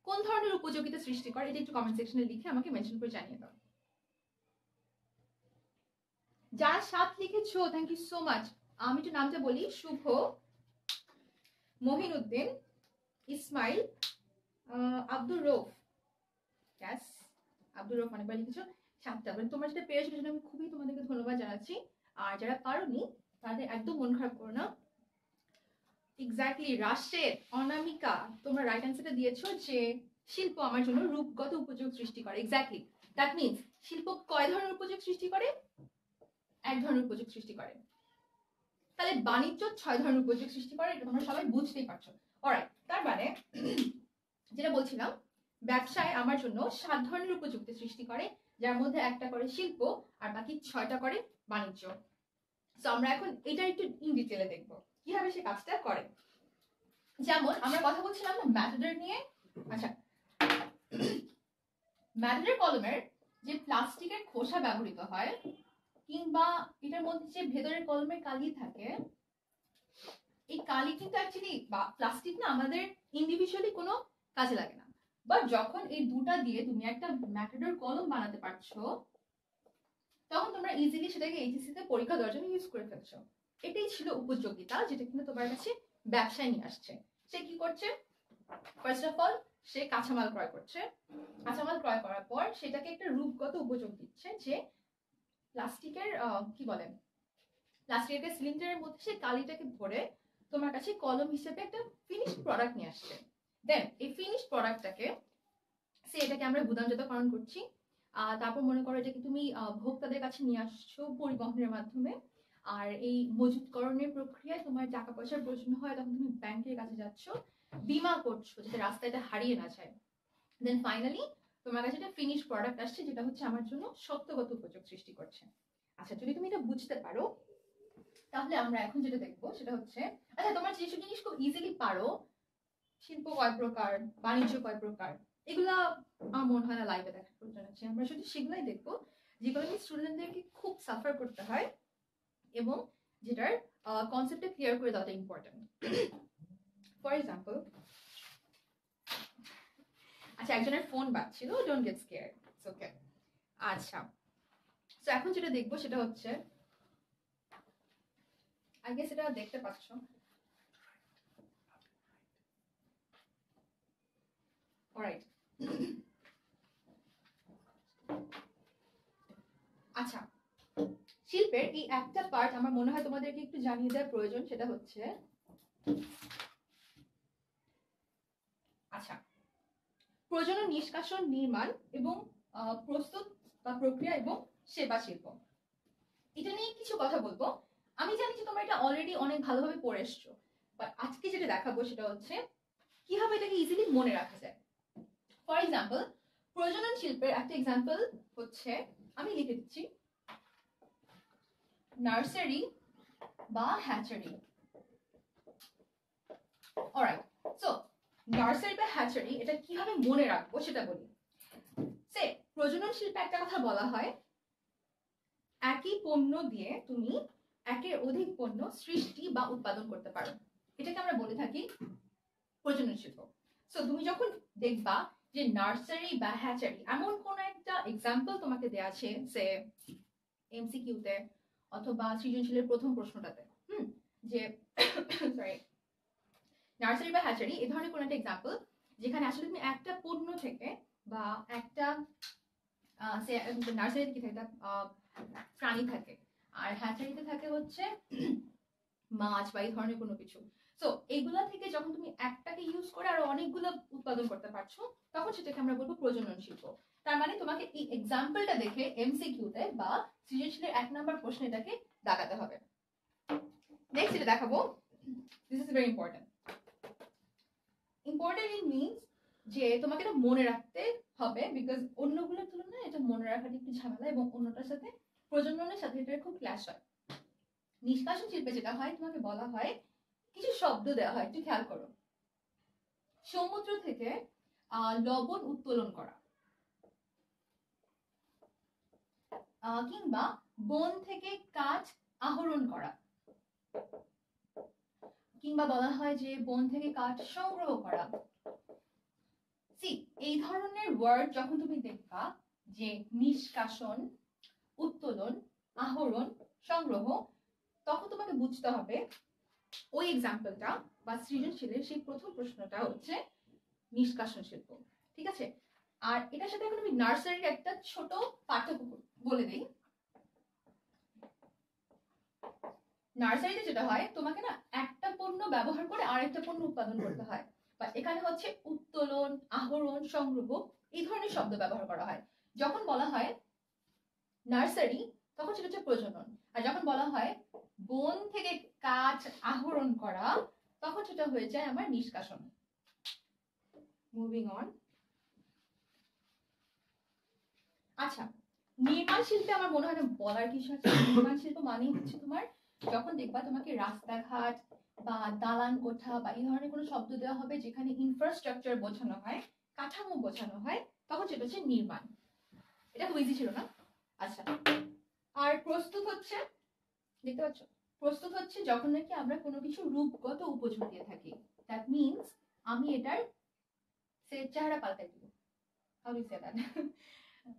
কোন ধরনের উপযোগিতা সৃষ্টি করে এটা একটু কমেন্ট সেকশনে লিখে আমাকে মেনশন করে জানিয়ে দাও। যারা 7 লিখেছো থ্যাংক ইউ সো মাচ। আমি একটু নামটা বলি, শুভ, মহিনুদ্দিন, ইসমাইল, আব্দুর রৌফ, গ্যাস আব্দুর রৌফ অনেকবার লিখেছো, 7টা। তোমরা যেটা পেরেছো সেটা আমি খুবই তোমাদেরকে ধন্যবাদ জানাচ্ছি। আর যারা পারোনি তাদের একদম মন খারাপ করো না। এক্স্যাক্টলি রাশেদ, অনামিকা, তোমরা রাইট অ্যান্সারটা দিয়েছো যে শিল্প আমার জন্য রূপগত উপযোগ সৃষ্টি করে। এক্স্যাক্টলি, দ্যাট মিনস শিল্প কয় ধরনের উপযোগ সৃষ্টি করে? 1 ধরনের উপযোগ সৃষ্টি করে। তাহলে বাণিজ্য 6 ধরনের উপযোগ সৃষ্টি করে, এটা তোমরা সবাই বুঝতেই পারছো। অলরাইট, তার মানে যেটা বলছিলাম, ব্যবসায় আমার জন্য 7 ধরনের উপযুক্তি সৃষ্টি করে, যার মধ্যে একটা করে শিল্প আর বাকি 6টা করে বাণিজ্য। সো আমরা এখন এটা একটু ইন ডিটেইলে দেখবো কিভাবে সে কাজটা করে। যেমন আমরা কথা বলছিলাম না ম্যাটাডর নিয়ে। আচ্ছা, ম্যাটাডর কলমের যে প্লাস্টিকের খোসা ব্যবহৃত হয় কিংবা এটার মধ্যে যে ভেতরের কলমের কালি থাকে, এই কালি কিন্তু অ্যাকচুয়ালি প্লাস্টিক না আমাদের ইন্ডিভিজুয়ালি কোনো কাজে লাগে না, বাট যখন এই দুটা দিয়ে তুমি একটা ম্যাটাডর কলম বানাতে পারছো তখন তোমরা ইজিলি সেটাকে এইচএসসি তে পরীক্ষা দেওয়ার জন্য ইউজ করে ফেলছো। এটাই ছিল উপযোগিতা যেটা কিন্তু তোমার কাছে ব্যবসায় নিয়ে আসছে। সে কি করছে? ফার্স্ট অফ অল সে কাঁচামাল ক্রয় করছে, কাঁচামাল ক্রয় করার পর সেটাকে একটা রূপগত উপযোগ দিচ্ছে, যে প্লাস্টিকের কি বলে প্লাস্টিকের সিলিন্ডারের মধ্যে সে কালিটাকে ভরে তোমার কাছে কলম হিসেবে একটা ফিনিশড প্রোডাক্ট নিয়ে আসছে। দেন এই ফিনিশড প্রোডাক্টটাকে সে এটাকে আমরা গুদামজাতকরণ করছি। তারপর মনে করো এটাকে তুমি ভোক্তাদের কাছে নিয়ে আসছো পরিবহনের মাধ্যমে। আর এই মজুতকরণের প্রক্রিয়ায় তোমার টাকা পয়সার প্রয়োজন হয়, তখন তুমি ব্যাংকের কাছে যাচ্ছ, বীমা করছো যাতে রাস্তায় এটা হারিয়ে না যায়। দেন ফাইনালি তোমার কাছে একটা ফিনিশ প্রোডাক্ট আসছে যেটা হচ্ছে আমার জন্য সত্যগত উপযোগ সৃষ্টি করছে। আচ্ছা, যদি তুমি এটা বুঝতে পারো তাহলে আমরা এখন যেটা দেখবো সেটা হচ্ছে, আচ্ছা তোমরা যেসব জিনিস খুব ইজিলি পারো, শিল্প কয় প্রকার, বাণিজ্য কয় প্রকার, এগুলা আমার মনে হয় না লাইভে দেখার প্রয়োজন আছে। আমরা শুধু সেগুলাই দেখবো যেগুলো স্টুডেন্টদেরকে খুব সাফার করতে হয় এবং যেটার কনসেপ্টে ক্লিয়ার করে দেওয়াটা ইম্পর্টেন্ট। ফর এক্সাম্পল, আচ্ছা একজনের ফোন বাজছিল, don't get scared, it's okay. আচ্ছা, তো এখন যেটা দেখবো সেটা হচ্ছে, আই গেস এটা দেখতে পাচ্ছ, অলরাইট। আচ্ছা, শিল্পের এই একটা পার্ট আমার মনে হয় তোমাদেরকে একটু জানিয়ে দেওয়ার প্রয়োজন, সেটা হচ্ছে আচ্ছা প্রজনন, নিষ্কাশন, নির্মাণ এবং প্রস্তুত বা প্রক্রিয়া এবং সেবা শিল্প, এটা নিয়ে কিছু কথা বলবো। আমি জানি যে তোমরা এটা অলরেডি অনেক ভালোভাবে পড়ে এসছো, বাট আজকে যেটা দেখাবো সেটা হচ্ছে কিভাবে এটাকে ইজিলি মনে রাখা যায়। ফর এক্সাম্পল, প্রজনন শিল্পের একটা এক্সাম্পল হচ্ছে, আমি লিখে দিচ্ছি, নার্সারি বা হ্যাচারি। অলরাইট, সো নার্সারি বা হ্যাচারি এটা কিভাবে মনে রাখবো সেটা বলি। সে প্রজনন শিল্পে একটা কথা বলা হয়, একই পণ্য দিয়ে তুমি একের অধিক পণ্য সৃষ্টি বা উৎপাদন করতে পারো, এটাকে আমরা বলে থাকি প্রজনন শিল্প। সো তুমি যখন দেখবা যে নার্সারি বা হ্যাচারি এমন কোন একটা এক্সাম্পল তোমাকে দেয়া আছে সে এমসিকিউতে অথবা সৃজনশীলের প্রথম প্রশ্নটাতে, যে সরি নার্সারি বা হ্যাচারি এই ধরনের কোন একটা এক্সাম্পল যেখানে আসলে তুমি একটা পণ্য থেকে বা একটা নার্সারিতে কি থাকে প্রাণী থাকে আর হ্যাচারিতে থাকে হচ্ছে মাছ বা এই ধরনের কোনো কিছু। সো এইগুলা থেকে যখন তুমি একটাকে ইউজ করে আরো অনেকগুলো উৎপাদন করতে পারছো তখন সেটাকে আমরা বলবো প্রজনন শিল্প। তার মানে তোমাকে এই এক্সাম্পলটা দেখে এমসিকিউতে বা সৃজনশীলের 1 নম্বর প্রশ্নে এটাকে দাগাতে হবে। নেক্সট এটা দেখাবো, this is very important. Important it means যে তোমাকে এটা মনে রাখতে হবে, বিকজ অন্যগুলোর তুলনায় এটা মনে রাখাটা একটু ঝামেলা এবং অন্যটার সাথে প্রজননের সাথে এটার খুব ক্ল্যাশ হয়। নিষ্কাশন শিল্পে যেটা হয়, তোমাকে বলা হয় কিছু শব্দ দেওয়া হয়, একটু খেয়াল করো। সমুদ্র থেকে লবণ উত্তোলন করা, কিংবা বন থেকে কাঠ আহরণ করা, কিংবা বলা হয় যে বন থেকে কাঠ সংগ্রহ করা। এই ধরনের ওয়ার্ড যখন তুমি দেখবা, যে নিষ্কাশন, উত্তোলন, আহরণ, সংগ্রহ, তখন তোমাকে বুঝতে হবে ওই এক্সাম্পলটা বা সৃজনশীলের সেই প্রথম প্রশ্নটা হচ্ছে নিষ্কাশন শিল্প। ঠিক আছে? আর এটার সাথে এখন আমি নার্সারির একটা ছোট পার্থক্য বলে দিই। নার্সারিতে যেটা হয়, তোমাকে না একটা পণ্য ব্যবহার করে আরেকটা পণ্য উৎপাদন করতে হয়, বা এখানে হচ্ছে উত্তোলন, আহরণ, সংগ্রহ এই ধরনের শব্দ ব্যবহার করা হয়। যখন বলা হয় নার্সারি, তখন সেটা হচ্ছে প্রজনন। আর যখন বলা হয় বন থেকে কাঠ আহরণ করা, তখন সেটা হয়ে যায় আমার নিষ্কাশন। Moving on. আচ্ছা, নির্মাণ শিল্পে আমার মনে হয় না বলার কিছু আছে। নির্মাণ শিল্প মানে হচ্ছে তোমার যখন দেখবা তোমাকে রাস্তাঘাট বা দালান কোঠা বা এই ধরনের কোনো শব্দ দেওয়া হবে যেখানে ইনফ্রাস্ট্রাকচার বোঝানো হয়, কাঠামো বোঝানো হয়, তখন সেটা হচ্ছে নির্মাণ। এটা খুব ইজি ছিল না? আচ্ছা, আর প্রস্তুত হচ্ছে, দেখতে পাচ্ছ, প্রস্তুত হচ্ছে যখন নাকি আমরা কোনো কিছু রূপগত উপযোগ দিয়ে থাকি। দ্যাট মিনস আমি এটার চেহারা পাল্টাই দিব। How do say that?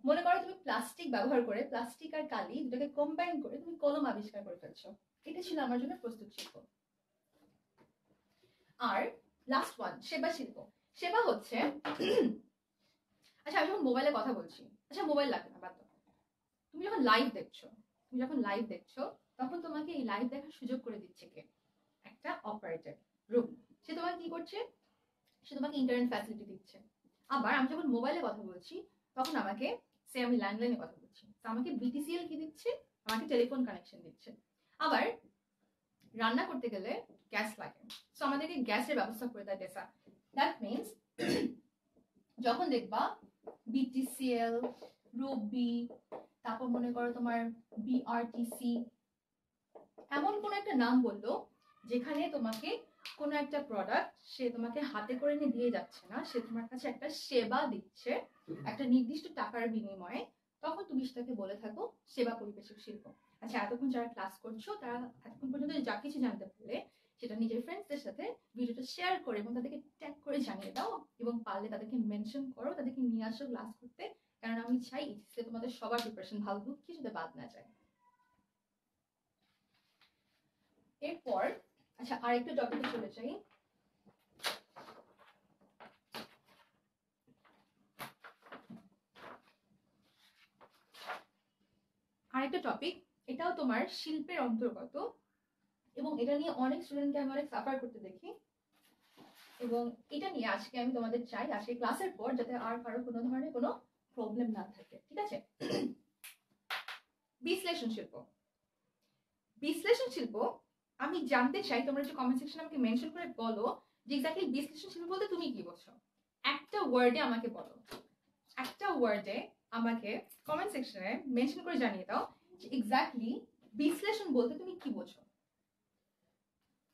মনে করো তুমি প্লাস্টিক ব্যবহার করে, প্লাস্টিক আর কালি দুটোকে কম্বাইন করে তুমি কলম আবিষ্কার করে ফেলছো। এটা ছিল আমার জন্য প্রস্তুত শিল্প। আর লাস্ট ওয়ান, সেবা শিল্প। সেবা হচ্ছে আচ্ছা, আমি যখন মোবাইলে কথা বলছি, আচ্ছা মোবাইল লাগবে না, বাদ দাও। তুমি যখন লাইভ দেখছো, তখন তোমাকে এই লাইভ দেখার সুযোগ করে দিচ্ছে কে? একটা অপারেটর, রবি। সে তোমাকে কি করছে? সে তোমাকে ইন্টারনেট ফ্যাসিলিটি দিচ্ছে। আবার আমি যখন মোবাইলে কথা বলছি, তখন আমাকে, আমি ল্যান্ডলাইনে কথা বলছি, তো আমাকে বিটিসিএল কি দিচ্ছে? আমাকে টেলিফোন কানেকশন দিচ্ছে। আবার রান্না করতে গেলে গ্যাস লাগে, তো আমাদেরকে গ্যাসের ব্যবস্থা করে দেয় ডেসা। দ্যাট মিনস যখন দেখবা বিটিসিএল, রবি, তারপর মনে করো তোমার বিআরটিসি, এমন কোন একটা নাম বললো যেখানে তোমাকে কোনো একটা প্রোডাক্ট সে তোমাকে হাতে করে নিয়ে দিয়ে যাচ্ছে না, সে তোমার কাছে একটা সেবা দিচ্ছে একটা নির্দিষ্ট টাকার বিনিময়ে, তখন তুমি সেটাকে বলে থাকো সেবা পরিবেশক শিল্প। আচ্ছা, এতক্ষণ যারা ক্লাস করছো তারা এতক্ষণ পর্যন্ত যা কিছু জানতে পারলে সেটা নিজের ফ্রেন্ডসদের সাথে ভিডিওটা শেয়ার করে এবং তাদেরকে ট্যাগ করে জানিয়ে দাও, এবং পারলে তাদেরকে মেনশন করো, তাদেরকে নিয়ে আসো ক্লাস করতে, কারণ আমি চাই যে তোমাদের সবার প্রিপারেশন ভালো হোক, কিছুতে বাদ না যায়। এরপর আচ্ছা, আরেকটা টপিকে চলে যাই। আরেকটা টপিক, এটাও তোমার শিল্পের অন্তর্গত, এবং এটা নিয়ে অনেক স্টুডেন্টকে আমি অনেক সাফার করতে দেখি, এবং এটা নিয়ে আজকে আমি তোমাদের চাই আজকে ক্লাসের পর যাতে আর কারো কোনো ধরনের কোনো প্রবলেম না থাকে। ঠিক আছে? বিশ্লেষণ শিল্প। বিশ্লেষণ শিল্প আমি জানতে চাই, তোমরা যে কমেন্ট সেকশনে আমাকে মেনশন করে বলো যে এক্স্যাক্টলি বিশ্লেষণ শিল্প বলতে তুমি কি বোঝো। একটা ওয়ার্ডে আমাকে বলো, একটা ওয়ার্ডে আমাকে কমেন্ট সেকশনে মেনশন করে জানিয়ে দাও যে এক্স্যাক্টলি বিশ্লেষণ বলতে তুমি কি বোঝো।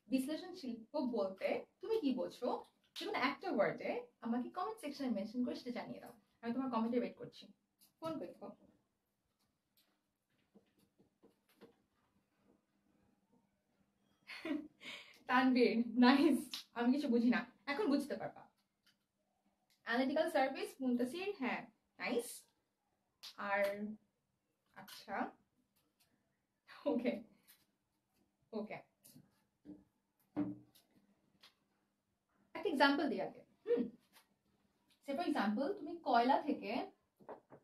বিশ্লেষণ শিল্প বলতে তুমি কি বোঝো, যেকোনো একটা ওয়ার্ডে আমাকে কমেন্ট সেকশনে মেনশন করে সেটা জানিয়ে দাও। আমি তোমার কমেন্টে ওয়েট করছি। ফোন করে দাও। তানভীর, নাইস। আমি কিছু বুঝি না, এখন বুঝতে পারবা। অ্যানালিটিক্যাল সার্ভিস, মুনতাসির, হ্যাঁ নাইস। আর আচ্ছা, ওকে ওকে, একটা এক্সাম্পল দিই আগে। সে ফর এক্সাম্পল, তুমি কয়লা থেকে,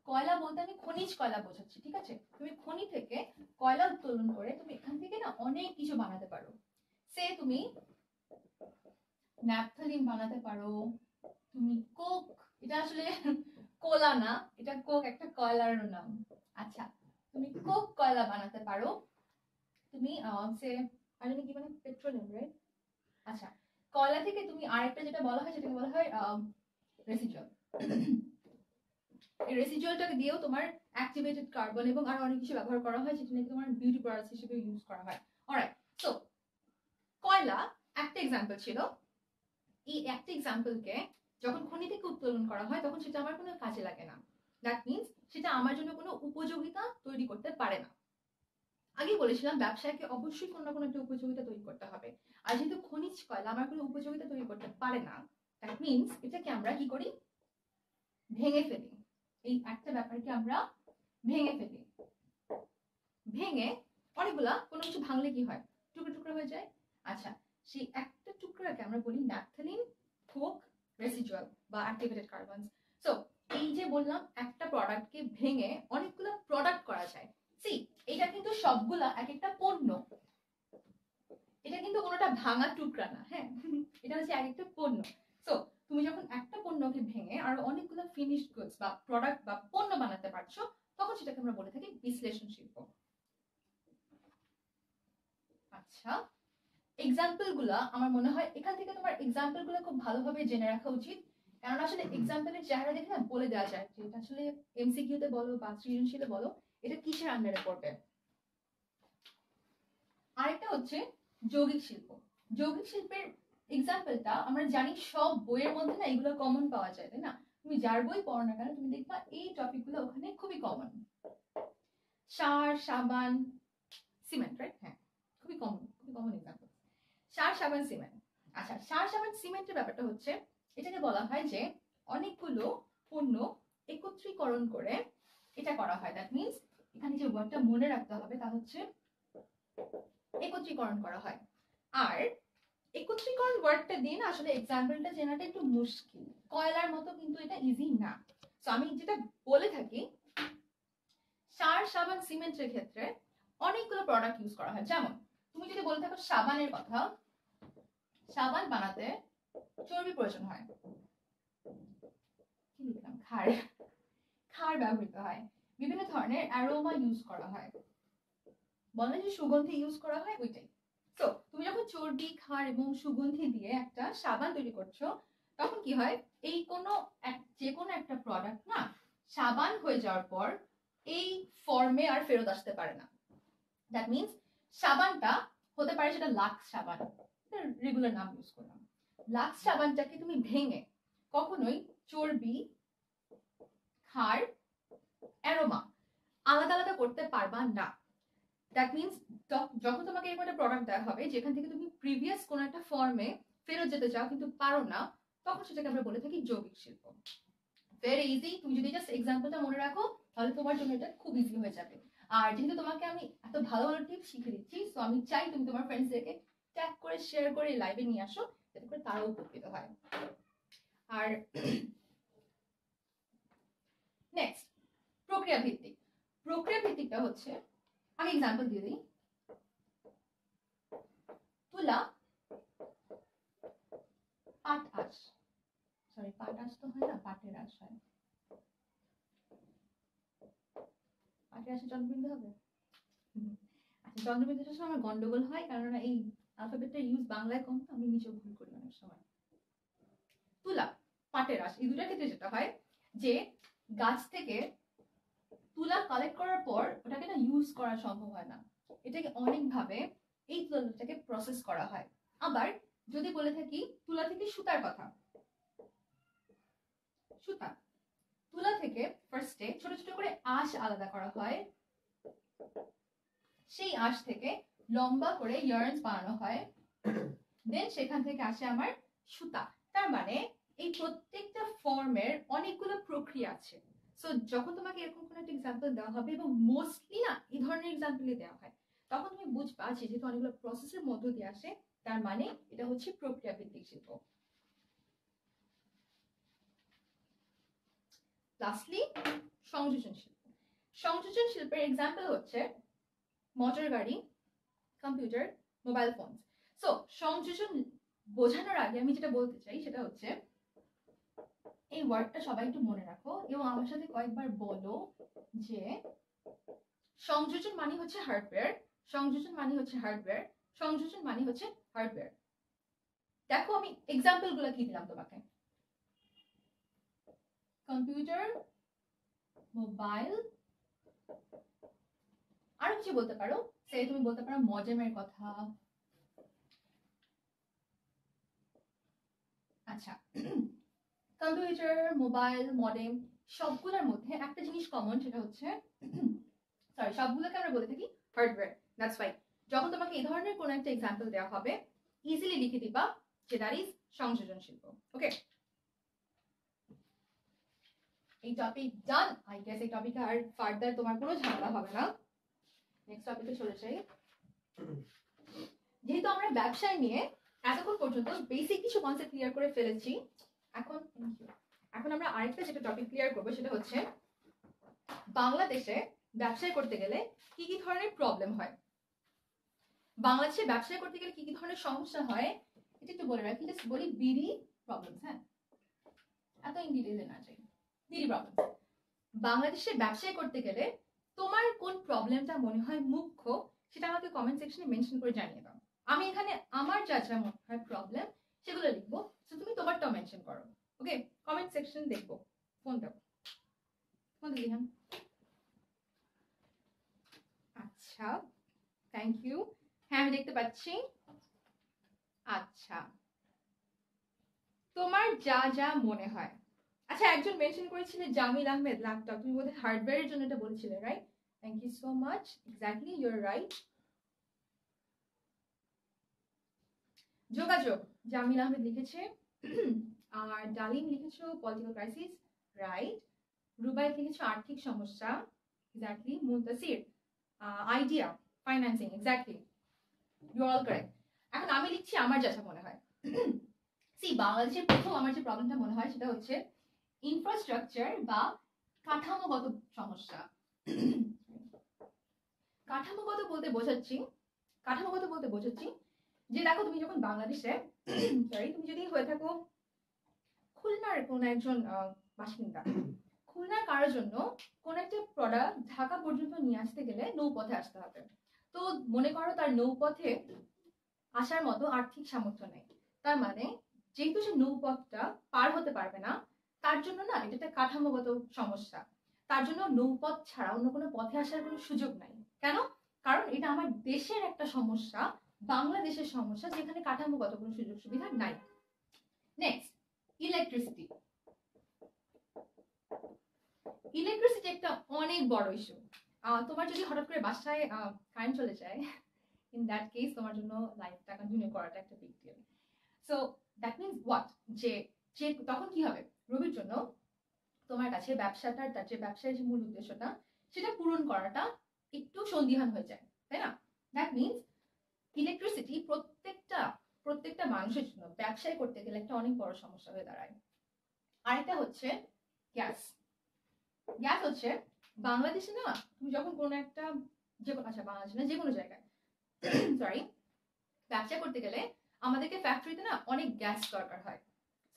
কয়লা বলতে আমি খনিজ কয়লা বোঝাচ্ছি, ঠিক আছে? তুমি খনি থেকে কয়লা উত্তোলন করে তুমি এখান থেকে না অনেক কিছু বানাতে পারো। সে তুমি ন্যাপথালিন বানাতে পারো, তুমি কোক, এটা আসলে কোলা না, এটা কোক একটা কয়লার নাম। আচ্ছা, তুমি কোক কয়লা বানাতে পারো, তুমি সে আর কি মানে পেট্রোলিয়াম, রাইট? আচ্ছা, কয়লা থেকে তুমি আরেকটা যেটা বলা হয় সেটাকে বলা হয় রেসিডুয়াল। এই রেসিডুয়ালটাকে দিয়েও তোমার অ্যাক্টিভেটেড কার্বন এবং আরো অনেক কিছু ব্যবহার করা হয়, যেটা নাকি তোমার বিউটি প্রোডাক্টস হিসেবে ইউজ করা হয়। অলরাইট, সো কয়লা একটা এক্সাম্পল ছিল। এই একটা এক্সাম্পলকে যখন খনি থেকে উত্তোলন করা হয় তখন সেটা আমার কোনো কাজে লাগে না। দ্যাট মিনস সেটা আমার জন্য কোনো উপযোগিতা তৈরি করতে পারে না। আগে বলেছিলাম ব্যবসায়কে অবশ্যই কোনো না কোনো একটা উপযোগিতা তৈরি করতে হবে, আর যেহেতু খনিজ কয়লা আমার কোনো উপযোগিতা তৈরি করতে পারে না, দ্যাট মিনস এটাকে আমরা কি করি, ভেঙে ফেলি। এই একটা ব্যাপারকে আমরা ভেঙে ফেলি। ভেঙে অনেকগুলা কোনো কিছু ভাঙলে কি হয়, টুকরো টুকরো হয়ে যায়। আচ্ছা, সেই একটা টুকরাকে আমরা বলি ন্যাপথলিন কোক রেসিডুয়াল বা অ্যাক্টিভেটেড কার্বন। সো এই যে বললাম একটা প্রোডাক্টকে ভেঙে অনেকগুলো প্রোডাক্ট করা যায়। সি, এটা কিন্তু সবগুলা এক একটা পণ্য, এটা কিন্তু কোনোটা ভাঙা টুকরা না। হ্যাঁ, এটা হচ্ছে এক একটা পণ্য। সো তুমি যখন একটা পণ্যকে ভেঙে আর অনেকগুলো ফিনিশড গুডস বা প্রোডাক্ট বা পণ্য বানাতে পারছো, তখন সেটাকে আমরা বলে থাকি বিশ্লেষণ শিল্প। আচ্ছা, এক্সাম্পল গুলা আমার মনে হয় এখান থেকে তোমার এক্সাম্পল গুলো খুব ভালোভাবে জেনে রাখা উচিত, কারণ আসলে এক্সাম্পলের চেহারা দেখে না বলে দেওয়া যায় যে এটা আসলে এমসিকিউ তে বলো বা সৃজনশীলে বলো এটা কিসের আন্ডারে পড়বে। আরেকটা হচ্ছে যৌগিক শিল্প। যৌগিক শিল্পের এক্সাম্পলটা আমরা জানি সব বইয়ের মধ্যে না এগুলো কমন পাওয়া যায়, তাই না? তুমি যার বই পড়ো না কেন তুমি দেখবা এই টপিকগুলো ওখানে খুবই কমন। সার, সাবান, সিমেন্ট, রাইট? হ্যাঁ, খুবই কমন এক্সাম্পল সার, সাবান, সিমেন্ট। আচ্ছা, সার, সাবান, সিমেন্টের ব্যাপারটা হচ্ছে এটাকে বলা হয় যে অনেকগুলো পণ্য একত্রীকরণ করে এটা করা হয়। দ্যাট মিনস এখানে যে ওয়ার্ডটা মনে রাখতে হবে তা হচ্ছে একত্রীকরণ করা হয়। আর একত্রীকরণ ওয়ার্ডটা দিয়ে না আসলে এক্সাম্পলটা চেনাটা একটু মুশকিল, কয়লার মতো কিন্তু এটা ইজি না। তো আমি যেটা বলে থাকি, সার, সাবান, সিমেন্টের ক্ষেত্রে অনেকগুলো প্রোডাক্ট ইউজ করা হয়। যেমন তুমি যদি বলে থাকো সাবানের কথা, সাবান বানাতে চর্বি প্রয়োজন হয়, কি লিখলাম, ক্ষার ব্যবহৃত হয়, বিভিন্ন ধরনের অ্যারোমা ইউজ করা হয়, বলে যে সুগন্ধি ইউজ করা হয়, ওইটাই। তো তুমি যখন চর্বি, ক্ষার এবং সুগন্ধি দিয়ে একটা সাবান তৈরি করছো, তখন কি হয়, এই যে কোনো একটা প্রোডাক্ট না সাবান হয়ে যাওয়ার পর এই ফর্মে আর ফেরত আসতে পারে না। দ্যাট মিনস সাবানটা হতে পারে সেটা লাক্স সাবান, রেগুলার নাম ইউজ করলাম, লাক্স সাবানটাকে তুমি ভেঙে কখনোই চর্বি, ক্ষার, অ্যারোমা আলাদা আলাদা করতে পারবা না। দ্যাট মিনস যখন তোমাকে এরকম একটা প্রোডাক্ট দেওয়া হবে যেখান থেকে তুমি প্রিভিয়াস কোনো একটা ফর্মে ফেরত যেতে চাও কিন্তু পারো না, তখন সেটাকে আমরা বলে থাকি যৌগিক শিল্প। ভেরি ইজি, তুমি যদি জাস্ট এক্সাম্পলটা মনে রাখো তাহলে তোমার জন্য এটা খুব ইজি হয়ে যাবে। আর যেহেতু তোমাকে আমি এত ভালো ভালো টিপস শিখে দিচ্ছি, সো আমি চাই তুমি তোমার ফ্রেন্ডসদেরকে ট্যাগ করে শেয়ার করে লাইভে নিয়ে আসো, যাতে করে তারাও উপকৃত হয়। আর নেক্সট, প্রক্রিয়া ভিত্তিক। প্রক্রিয়া ভিত্তিকটা হচ্ছে, আমি এক্সাম্পল দিয়ে দিই, তুলা, পাট আঁশ, সরি পাট আঁশ তো হয় না, পাটের আঁশ হয়, পাটের আঁশে চন্দ্রবিন্দু হবে। আচ্ছা, চন্দ্রবিন্দু সময় আমার গন্ডগোল হয় কারণ এই অ্যালফাবেটটা ইউজ বাংলায় কম, তো আমি নিজেও ভুল করি অনেক সময়। তুলা, পাটের আঁশ, এই দুটার ক্ষেত্রে যেটা হয় যে গাছ থেকে তুলা কালেক্ট করার পর ওটাকে না ইউজ করা সম্ভব হয় না, এটাকে অনেকভাবে এই তুলাটাকে প্রসেস করা হয়। আবার যদি বলে থাকি তুলা থেকে সুতার কথা, সুতা, তুলা থেকে ফার্স্টে ছোট ছোট করে আঁশ আলাদা করা হয়, সেই আঁশ থেকে লম্বা করে ইয়ার্নস বানানো হয়, দেন সেখান থেকে আসে আমার সুতা। তার মানে এই প্রত্যেকটা ফর্মের অনেকগুলো প্রক্রিয়া আছে। সো যখন তোমাকে এরকম কোনো একটা এক্সাম্পল দেওয়া হবে, এবং মোস্টলি না এই ধরনের এক্সাম্পলই দেওয়া হয়, তখন তুমি বুঝবা যে যেহেতু অনেকগুলো প্রসেসের মধ্য দিয়ে আসে, তার মানে এটা হচ্ছে প্রক্রিয়া ভিত্তিক শিল্প। লাস্টলি, সংযোজন শিল্প। সংযোজন শিল্পের এক্সাম্পল হচ্ছে মোটর গাড়ি, কম্পিউটার, মোবাইল ফোন। সো সংযোজন বোঝানোর আগে আমি যেটা বলতে চাই সেটা হচ্ছে, এই ওয়ার্ডটা সবাই একটু মনে রাখো এবং আমার সাথে কয়েকবার বলো যে সংযোজন মানে হচ্ছে হার্ডওয়্যার, সংযোজন মানে হচ্ছে হার্ডওয়্যার, সংযোজন মানে হচ্ছে হার্ডওয়্যার। দেখো আমি এক্সাম্পল গুলো কি দিলাম তোমাকে, কম্পিউটার, মোবাইল, আরো কিছু বলতে পারো, সে তুমি বলতে পারো মডেমের কথা। আচ্ছা, কম্পিউটার, মোবাইল, মডেম সবগুলোর মধ্যে একটা জিনিস কমন, সেটা হচ্ছে সরি সবগুলোকে আমরা বলে থাকি হার্ডওয়্যার। দ্যাটস ওয়াই যখন তোমাকে এই ধরনের কোনো একটা এক্সাম্পল দেওয়া হবে, ইজিলি লিখে দিবা যে দ্যাট ইজ সংযোজন শিল্প। ওকে, এই টপিক ডান। আই গেস এই টপিকে আর ফার্দার তোমার কোনো ঝামেলা হবে না। নেক্সট টপিকে চলে যাই। যেহেতু আমরা ব্যবসায় নিয়ে এতক্ষণ পর্যন্ত বেসিক কিছু কনসেপ্ট ক্লিয়ার করে ফেলেছি, এখন আমরা আরেকটা যেটা টপিক ক্লিয়ার করবো সেটা হচ্ছে বাংলাদেশে ব্যবসায় করতে গেলে কি কি ধরনের প্রবলেম হয়। বাংলাদেশে ব্যবসায় করতে গেলে কি কি ধরনের সমস্যা হয় এটা একটু বলে রাখি। জাস্ট বলি বিডি প্রবলেমস। হ্যাঁ, এত ইন ডিটেইলে না যাই। BD problems. বাংলাদেশে ব্যবসায় করতে গেলে তোমার কোন প্রবলেমটা মনে হয় মুখ্য সেটা আমাকে কমেন্ট সেকশনে মেনশন করে জানিয়ে দাও। আমি এখানে আমার যা যা মনে হয় প্রবলেম সেগুলো লিখবো, তো তুমি তোমারটাও মেনশন করো। ওকে, কমেন্ট সেকশন দেখবো। ফোন দাও, ফোন দিই। হ্যাঁ, আচ্ছা, থ্যাংক ইউ। হ্যাঁ, আমি দেখতে পাচ্ছি। আচ্ছা, তোমার যা যা মনে হয়। আচ্ছা, একজন মেনশন করেছিলে জামিল আহমেদ ল্যাপটপ, তুমি বোধহয় হার্ডওয়্যারের জন্য এটা বলেছিলে, right? Thank you so much. Exactly, you are right. যোগাযোগ, জামিল আহমেদ লিখেছে। আর ডালিম লিখেছো পলিটিক্যাল ক্রাইসিস, রাইট। রুবাই লিখেছো আর্থিক সমস্যা, exactly. Muntasir idea, financing, exactly, you all correct. এখন আমি লিখছি আমার যা যা মনে হয়। সি, বাংলাদেশের প্রথম আমার যে প্রবলেমটা মনে হয় সেটা হচ্ছে ইনফ্রাস্ট্রাকচার বা কাঠামোগত সমস্যা। কাঠামোগত বলতে বোঝাচ্ছি যে দেখো, তুমি যখন বাংলাদেশে সরি তুমি যদি হয়ে থাকো খুলনার কোন একজন বাসিন্দা, খুলনার কারোর জন্য কোন একটা প্রোডাক্ট ঢাকা পর্যন্ত নিয়ে আসতে গেলে নৌপথে আসতে হবে। তো মনে করো তার নৌপথে আসার মতো আর্থিক সামর্থ্য নেই। তার মানে যেহেতু সে নৌপথটা পার হতে পারবে না, তার জন্য না এটা একটা কাঠামোগত সমস্যা। তার জন্য নৌপথ ছাড়া অন্য কোনো পথে আসার কোনো সুযোগ নাই। কেন? কারণ এটা আমার দেশের একটা সমস্যা, বাংলাদেশের সমস্যা, যেখানে কাঠামোগত কোনো সুযোগ সুবিধা নাই। Next, electricity. ইলেকট্রিসিটি একটা অনেক বড় ইস্যু। তোমার যদি হঠাৎ করে বাসায় কারেন্ট চলে যায়, ইন দ্যাট কেস তোমার জন্য লাইফটা কন্টিনিউ করাটা একটা big deal. So that means what, যে যে তখন কি হবে, রবির জন্য তোমার কাছে ব্যবসাটার, তার যে ব্যবসার যে মূল উদ্দেশ্যটা সেটা পূরণ করাটা একটু সন্দিহান হয়ে যায়, তাই না? দ্যাট মিনস ইলেকট্রিসিটি প্রত্যেকটা মানুষের জন্য ব্যবসায় করতে গেলে একটা অনেক বড় সমস্যা হয়ে দাঁড়ায়। আরেকটা হচ্ছে গ্যাস। গ্যাস হচ্ছে বাংলাদেশে না, তুমি যখন কোনো একটা আচ্ছা বাংলাদেশে না, যে কোনো জায়গায় সরি ব্যবসা করতে গেলে আমাদেরকে ফ্যাক্টরিতে না অনেক গ্যাস দরকার হয়।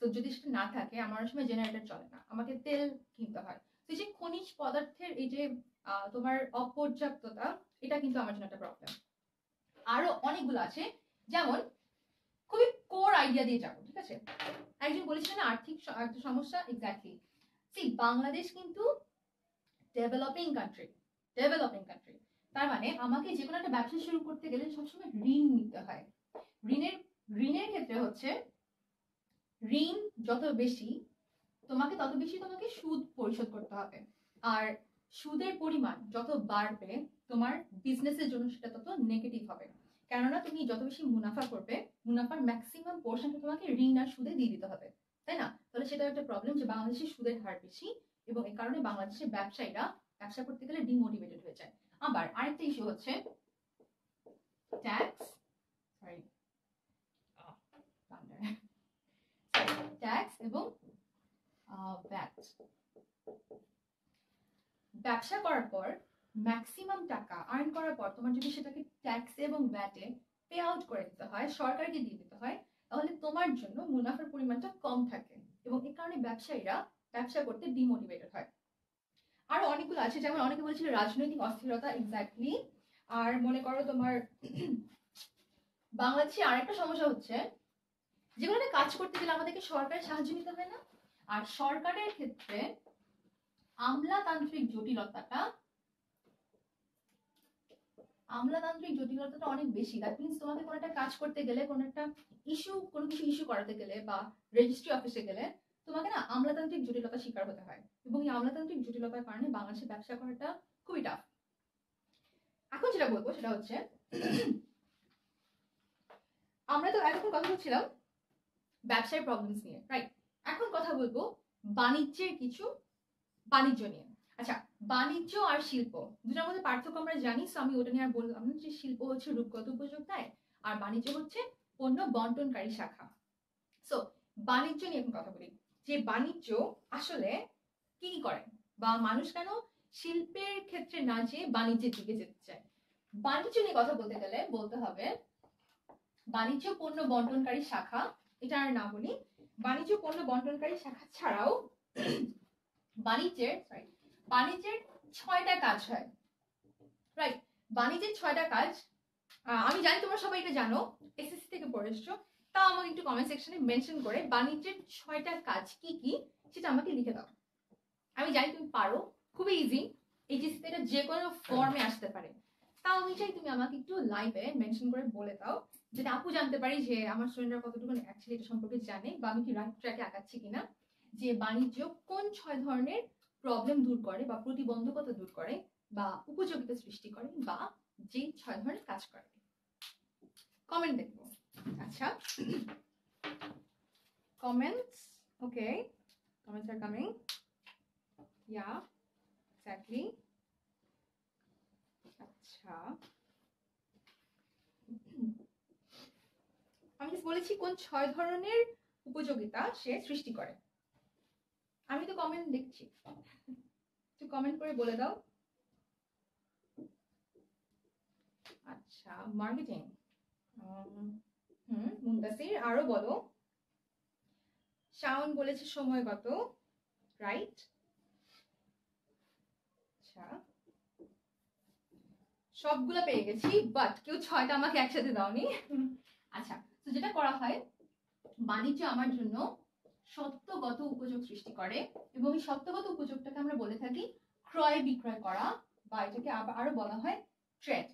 তো যদি সেটা না থাকে, আমার সময় জেনারেটর চলে না, আমাকে তেল কিনতে হয়। তো যে খনিজ পদার্থের এই যে তোমার অপর্যাপ্ততা, এটা কিন্তু আমার জন্য একটা প্রবলেম। আরো অনেকগুলো আছে, যেমন খুবই কোর আইডিয়া দিয়ে যাবো, ঠিক আছে? একজন বলেছিলেন না আর্থিক একটা সমস্যা, এক্স্যাক্টলি। সি, বাংলাদেশ কিন্তু ডেভেলপিং কান্ট্রি। তার মানে আমাকে যে কোনো একটা ব্যবসা শুরু করতে গেলে সবসময় ঋণ নিতে হয়। ঋণের ক্ষেত্রে হচ্ছে ঋণ যত বেশি তোমাকে, তত বেশি তোমাকে সুদ পরিশোধ করতে হবে। আর সুদের পরিমাণ যত বাড়বে তোমার বিজনেসের জন্য সেটা তত নেগেটিভ হবে। কেননা তুমি যত বেশি মুনাফা করবে, মুনাফার ম্যাক্সিমাম পোর্শনটা তোমাকে ঋণ আর সুদে দিয়ে দিতে হবে, তাই না? তাহলে সেটা একটা প্রবলেম যে বাংলাদেশে সুদের হার বেশি, এবং এই কারণে বাংলাদেশের ব্যবসায়ীরা ব্যবসা করতে গেলে ডিমোটিভেটেড হয়ে যায়। আবার আরেকটা ইস্যু হচ্ছে ট্যাক্স, সরি ট্যাক্স এবং ভ্যাট। ব্যবসা করার পর ম্যাক্সিমাম টাকা আর্ন করার পর তোমার যদি সেটাকে ট্যাক্সে এবং ভ্যাটে পে আউট করে দিতে হয়, সরকারকে দিয়ে দিতে হয়, তাহলে তোমার জন্য মুনাফার পরিমাণটা কম থাকে, এবং এই কারণে ব্যবসায়ীরা ব্যবসা করতে ডিমোটিভেটেড হয়। আরো অনেকগুলো আছে, যেমন অনেকে বলছিল রাজনৈতিক অস্থিরতা, এক্স্যাক্টলি। আর মনে করো তোমার বাংলাদেশে আরেকটা সমস্যা হচ্ছে, যেগুলো কাজ করতে গেলে আমাদেরকে সরকারের সাহায্য নিতে হয় না, আর সরকারের ক্ষেত্রে আমলাতান্ত্রিক জটিলতাটা আমলাতান্ত্রিক জটিলতাটা অনেক বেশি। দ্যাট মিনস তোমাকে কোনো একটা কাজ করতে গেলে, কোনো কিছু ইস্যু করাতে গেলে বা রেজিস্ট্রি অফিসে গেলে তোমাকে না আমলাতান্ত্রিক জটিলতার শিকার হতে হয়, এবং এই আমলাতান্ত্রিক জটিলতার কারণে বাংলাদেশে ব্যবসা করাটা খুবই টাফ। এখন যেটা বলবো সেটা হচ্ছে, আমরা তো এতক্ষণ কথা বলছিলাম ব্যবসায় প্রবলেমস নিয়ে, রাইট? এখন কথা বলবো বাণিজ্যের কিছু বাণিজ্য নিয়ে। আচ্ছা, বাণিজ্য আর শিল্প দুটার মধ্যে পার্থক্য আমরা জানি, সো আমি ওটা নিয়ে আর বললাম না। যে শিল্প হচ্ছে রূপগত উপযোগ দেয়, আর বাণিজ্য হচ্ছে পণ্য বন্টনকারী শাখা। সো বাণিজ্য নিয়ে এখন কথা বলি, যে বাণিজ্য আসলে কি কি করে, বা মানুষ কেন শিল্পের ক্ষেত্রে না যেয়ে বাণিজ্যের দিকে যেতে চায়। বাণিজ্য নিয়ে কথা বলতে গেলে বলতে হবে বাণিজ্য পণ্য বন্টনকারী শাখা। এটা আর না বলি, বাণিজ্য পণ্য বন্টনকারী শাখা ছাড়াও বাণিজ্যের 6টা কাজ হয়, রাইট? বাণিজ্যের 6টা কাজ। আমি জানি তোমরা সবাই এটা জানো, এসএসসি থেকে পড়ে এসছো, তাও আমাকে একটু কমেন্ট সেকশনে মেনশন করে বাণিজ্যের 6টা কাজ কি কি সেটা আমাকে লিখে দাও। আমি জানি তুমি পারো, খুবই ইজি, এইচএসসি এটা যে কোনো ফর্মে আসতে পারে। তাও আমি চাই তুমি আমাকে একটু লাইভে মেনশন করে বলে দাও, যাতে আপু জানতে পারি যে আমার স্টুডেন্টরা কতটুকু অ্যাকচুয়ালি এটা সম্পর্কে জানে, বা আমি কি রাইট ট্র্যাকে আগাচ্ছি কিনা। যে বাণিজ্য কোন 6 ধরনের প্রবলেম দূর করে, বা প্রতিবন্ধকতা দূর করে, বা উপযোগিতা সৃষ্টি করে, বা যে 6 ধরনের কাজ করে। কমেন্ট দেখবো। আচ্ছা, comments. Okay, comments are coming. Yeah, exactly. আচ্ছা, আমি just বলেছি কোন 6 ধরনের উপযোগিতা সে সৃষ্টি করে। আমি তো কমেন্ট দেখছি, একটু কমেন্ট করে বলে দাও। আচ্ছা, মার্কেটিং। মুন্তাসির আরো বলো। শাওন বলেছে সময়গত, রাইট? আচ্ছা, সবগুলো পেয়ে গেছি, বাট কেউ 6টা আমাকে একসাথে দাওনি। আচ্ছা, তো যেটা করা হয়, বাণিজ্য আমার জন্য সত্যগত উপযোগ সৃষ্টি করে, এবং এই সত্যগত উপযোগটাকে আমরা বলে থাকি ক্রয় বিক্রয় করা, বা এটাকে আরো বলা হয় ট্রেড।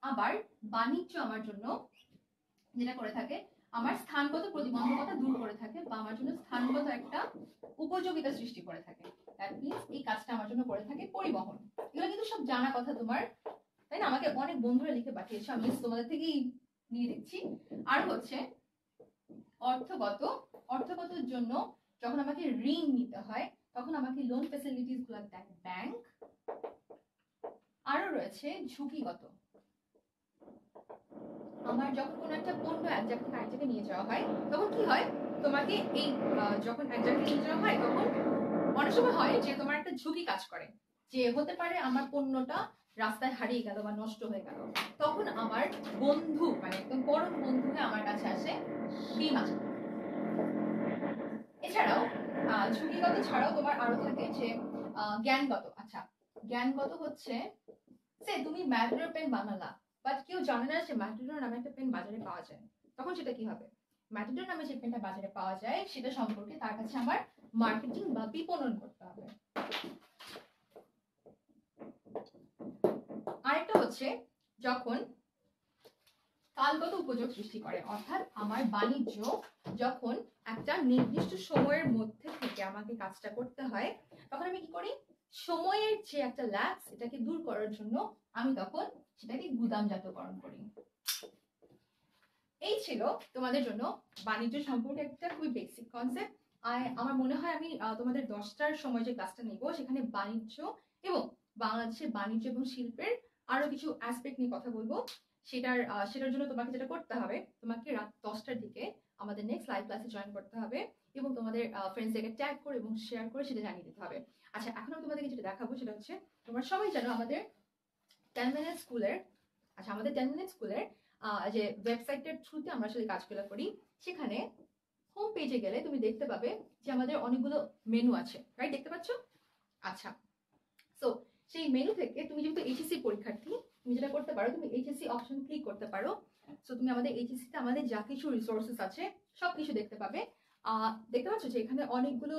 আবার বাণিজ্য আমার জন্য যেটা করে থাকে, আমার স্থানগত প্রতিবন্ধকতা দূর করে থাকে, বা আমার জন্য স্থানগত একটা উপযোগিতা সৃষ্টি করে থাকে। দ্যাট মিনস এই কাজটা আমার জন্য করে থাকে পরিবহন। এগুলো কিন্তু সব জানা কথা তোমার, তাই না? আমাকে অনেক বন্ধুরা লিখে পাঠিয়েছে, আমি তোমাদের থেকেই নিয়ে দেখছি। আর হচ্ছে অর্থগত। অর্থগতর জন্য যখন আমাকে ঋণ নিতে হয়, তখন আমাকে লোন ফ্যাসিলিটিস গুলো দেয় ব্যাংক। আরো রয়েছে ঝুঁকিগত। আমার যখন কোনো একটা পণ্য এক জায়গা থেকে আরেক জায়গায় নিয়ে যাওয়া হয়, তখন কি হয়, তোমাকে এই যখন এক জায়গায় নিয়ে যাওয়া হয়, তখন অনেক সময় হয় যে তোমার একটা ঝুঁকি কাজ করে, যে হতে পারে আমার পণ্যটা রাস্তায় হারিয়ে গেল বা নষ্ট হয়ে গেল। তখন আমার বন্ধু, মানে একদম পরম বন্ধু হয়ে আমার কাছে আসে বীমা। এছাড়াও ঝুঁকিগত ছাড়াও তোমার আরো থাকে যে জ্ঞানগত। আচ্ছা, জ্ঞানগত হচ্ছে সে তুমি ম্যাটাডোর পেন বানালা, বাট কেউ জানে না যে ম্যাটাডোর নামে একটা পেন বাজারে পাওয়া যায়। তখন সেটা কি হবে, ম্যাটাডোর নামে যে পেনটা বাজারে পাওয়া যায় সেটা সম্পর্কে তার কাছে আমার মার্কেটিং বা বিপণন করতে হবে। আরেকটা হচ্ছে যখন কালগত উপযোগ সৃষ্টি করে, অর্থাৎ আমার বাণিজ্য যখন একটা নির্দিষ্ট সময়ের মধ্যে থেকে আমাকে কাজটা করতে হয়, তখন আমি কি করি, সময়ের যে একটা ল্যাপস এটাকে দূর করার জন্য আমি তখন সেটাকে গুদামজাতকরণ করি। এই ছিল তোমাদের জন্য বাণিজ্য সম্পর্কে একটা খুবই বেসিক কনসেপ্ট। আর আমার মনে হয় আমি তোমাদের 10টার সময় যে ক্লাসটা নিব, সেখানে বাণিজ্য এবং বাংলাদেশের বাণিজ্য এবং শিল্পের আরো কিছু অ্যাসপেক্ট নিয়ে কথা বলবো। সেটার জন্য তোমাকে যেটা করতে হবে, তোমাকে রাত 10টার দিকে আমাদের নেক্সট লাইভ ক্লাসে জয়েন করতে হবে, এবং তোমাদের ফ্রেন্ডসদেরকে ট্যাগ করে এবং শেয়ার করে সেটা জানিয়ে দিতে হবে। আচ্ছা, এখন আমি তোমাদেরকে যেটা দেখাবো সেটা হচ্ছে, তোমরা সবাই জানো আমাদের 10 মিনিট স্কুলের, আচ্ছা আমাদের 10 মিনিট স্কুলের যে ওয়েবসাইটের থ্রুতে আমরা আসলে কাজগুলো করি, সেখানে হোম পেজে গেলে তুমি দেখতে পাবে যে আমাদের অনেকগুলো মেনু আছে, রাইট? দেখতে পাচ্ছ? আচ্ছা, সো সেই মেনু থেকে তুমি যেহেতু এইচএসসি পরীক্ষার্থী, তুমি যেটা করতে পারো, তুমি এইচএসসি অপশন ক্লিক করতে পারো। সো তুমি আমাদের এইচএসসি তে আমাদের যা কিছু রিসোর্সেস আছে সবকিছু দেখতে পাবে। দেখতে পাচ্ছ যে এখানে অনেকগুলো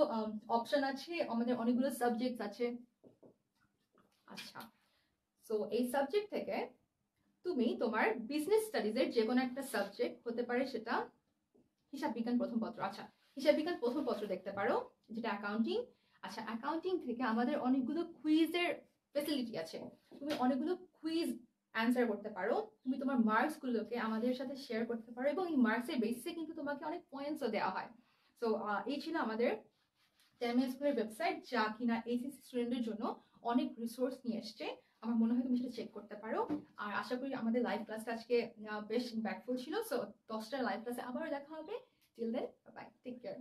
অপশন আছে, আমাদের অনেকগুলো সাবজেক্ট আছে। আচ্ছা, সো এই সাবজেক্ট থেকে তুমি তোমার বিজনেস স্টাডিজের যে কোনো একটা সাবজেক্ট হতে পারে, সেটা হিসাব বিজ্ঞান প্রথম পত্র, আচ্ছা হিসাব বিজ্ঞান প্রথম পত্র দেখতে পারো, যেটা অ্যাকাউন্টিং। আচ্ছা অ্যাকাউন্টিং থেকে আমাদের অনেকগুলো কুইজের ফেসিলিটি আছে, তুমি অনেকগুলো কুইজ অ্যান্সার করতে পারো, তুমি তোমার মার্কসগুলোকে আমাদের সাথে শেয়ার করতে পারো, এবং এই মার্কসের বেসিসে কিন্তু তোমাকে অনেক পয়েন্টসও দেওয়া হয়। সো এই ছিল আমাদের টেমিয়া স্কুলের ওয়েবসাইট, যা কিনা এইচএসসি স্টুডেন্টের জন্য অনেক রিসোর্স নিয়ে এসছে। আমার মনে হয় তুমি সেটা চেক করতে পারো। আর আশা করি আমাদের লাইভ ক্লাসটা আজকে বেশ ইম্প্যাক্টফুল ছিল। সো 10টার লাইভ ক্লাসে আবার দেখা হবে। Till then bye, take care.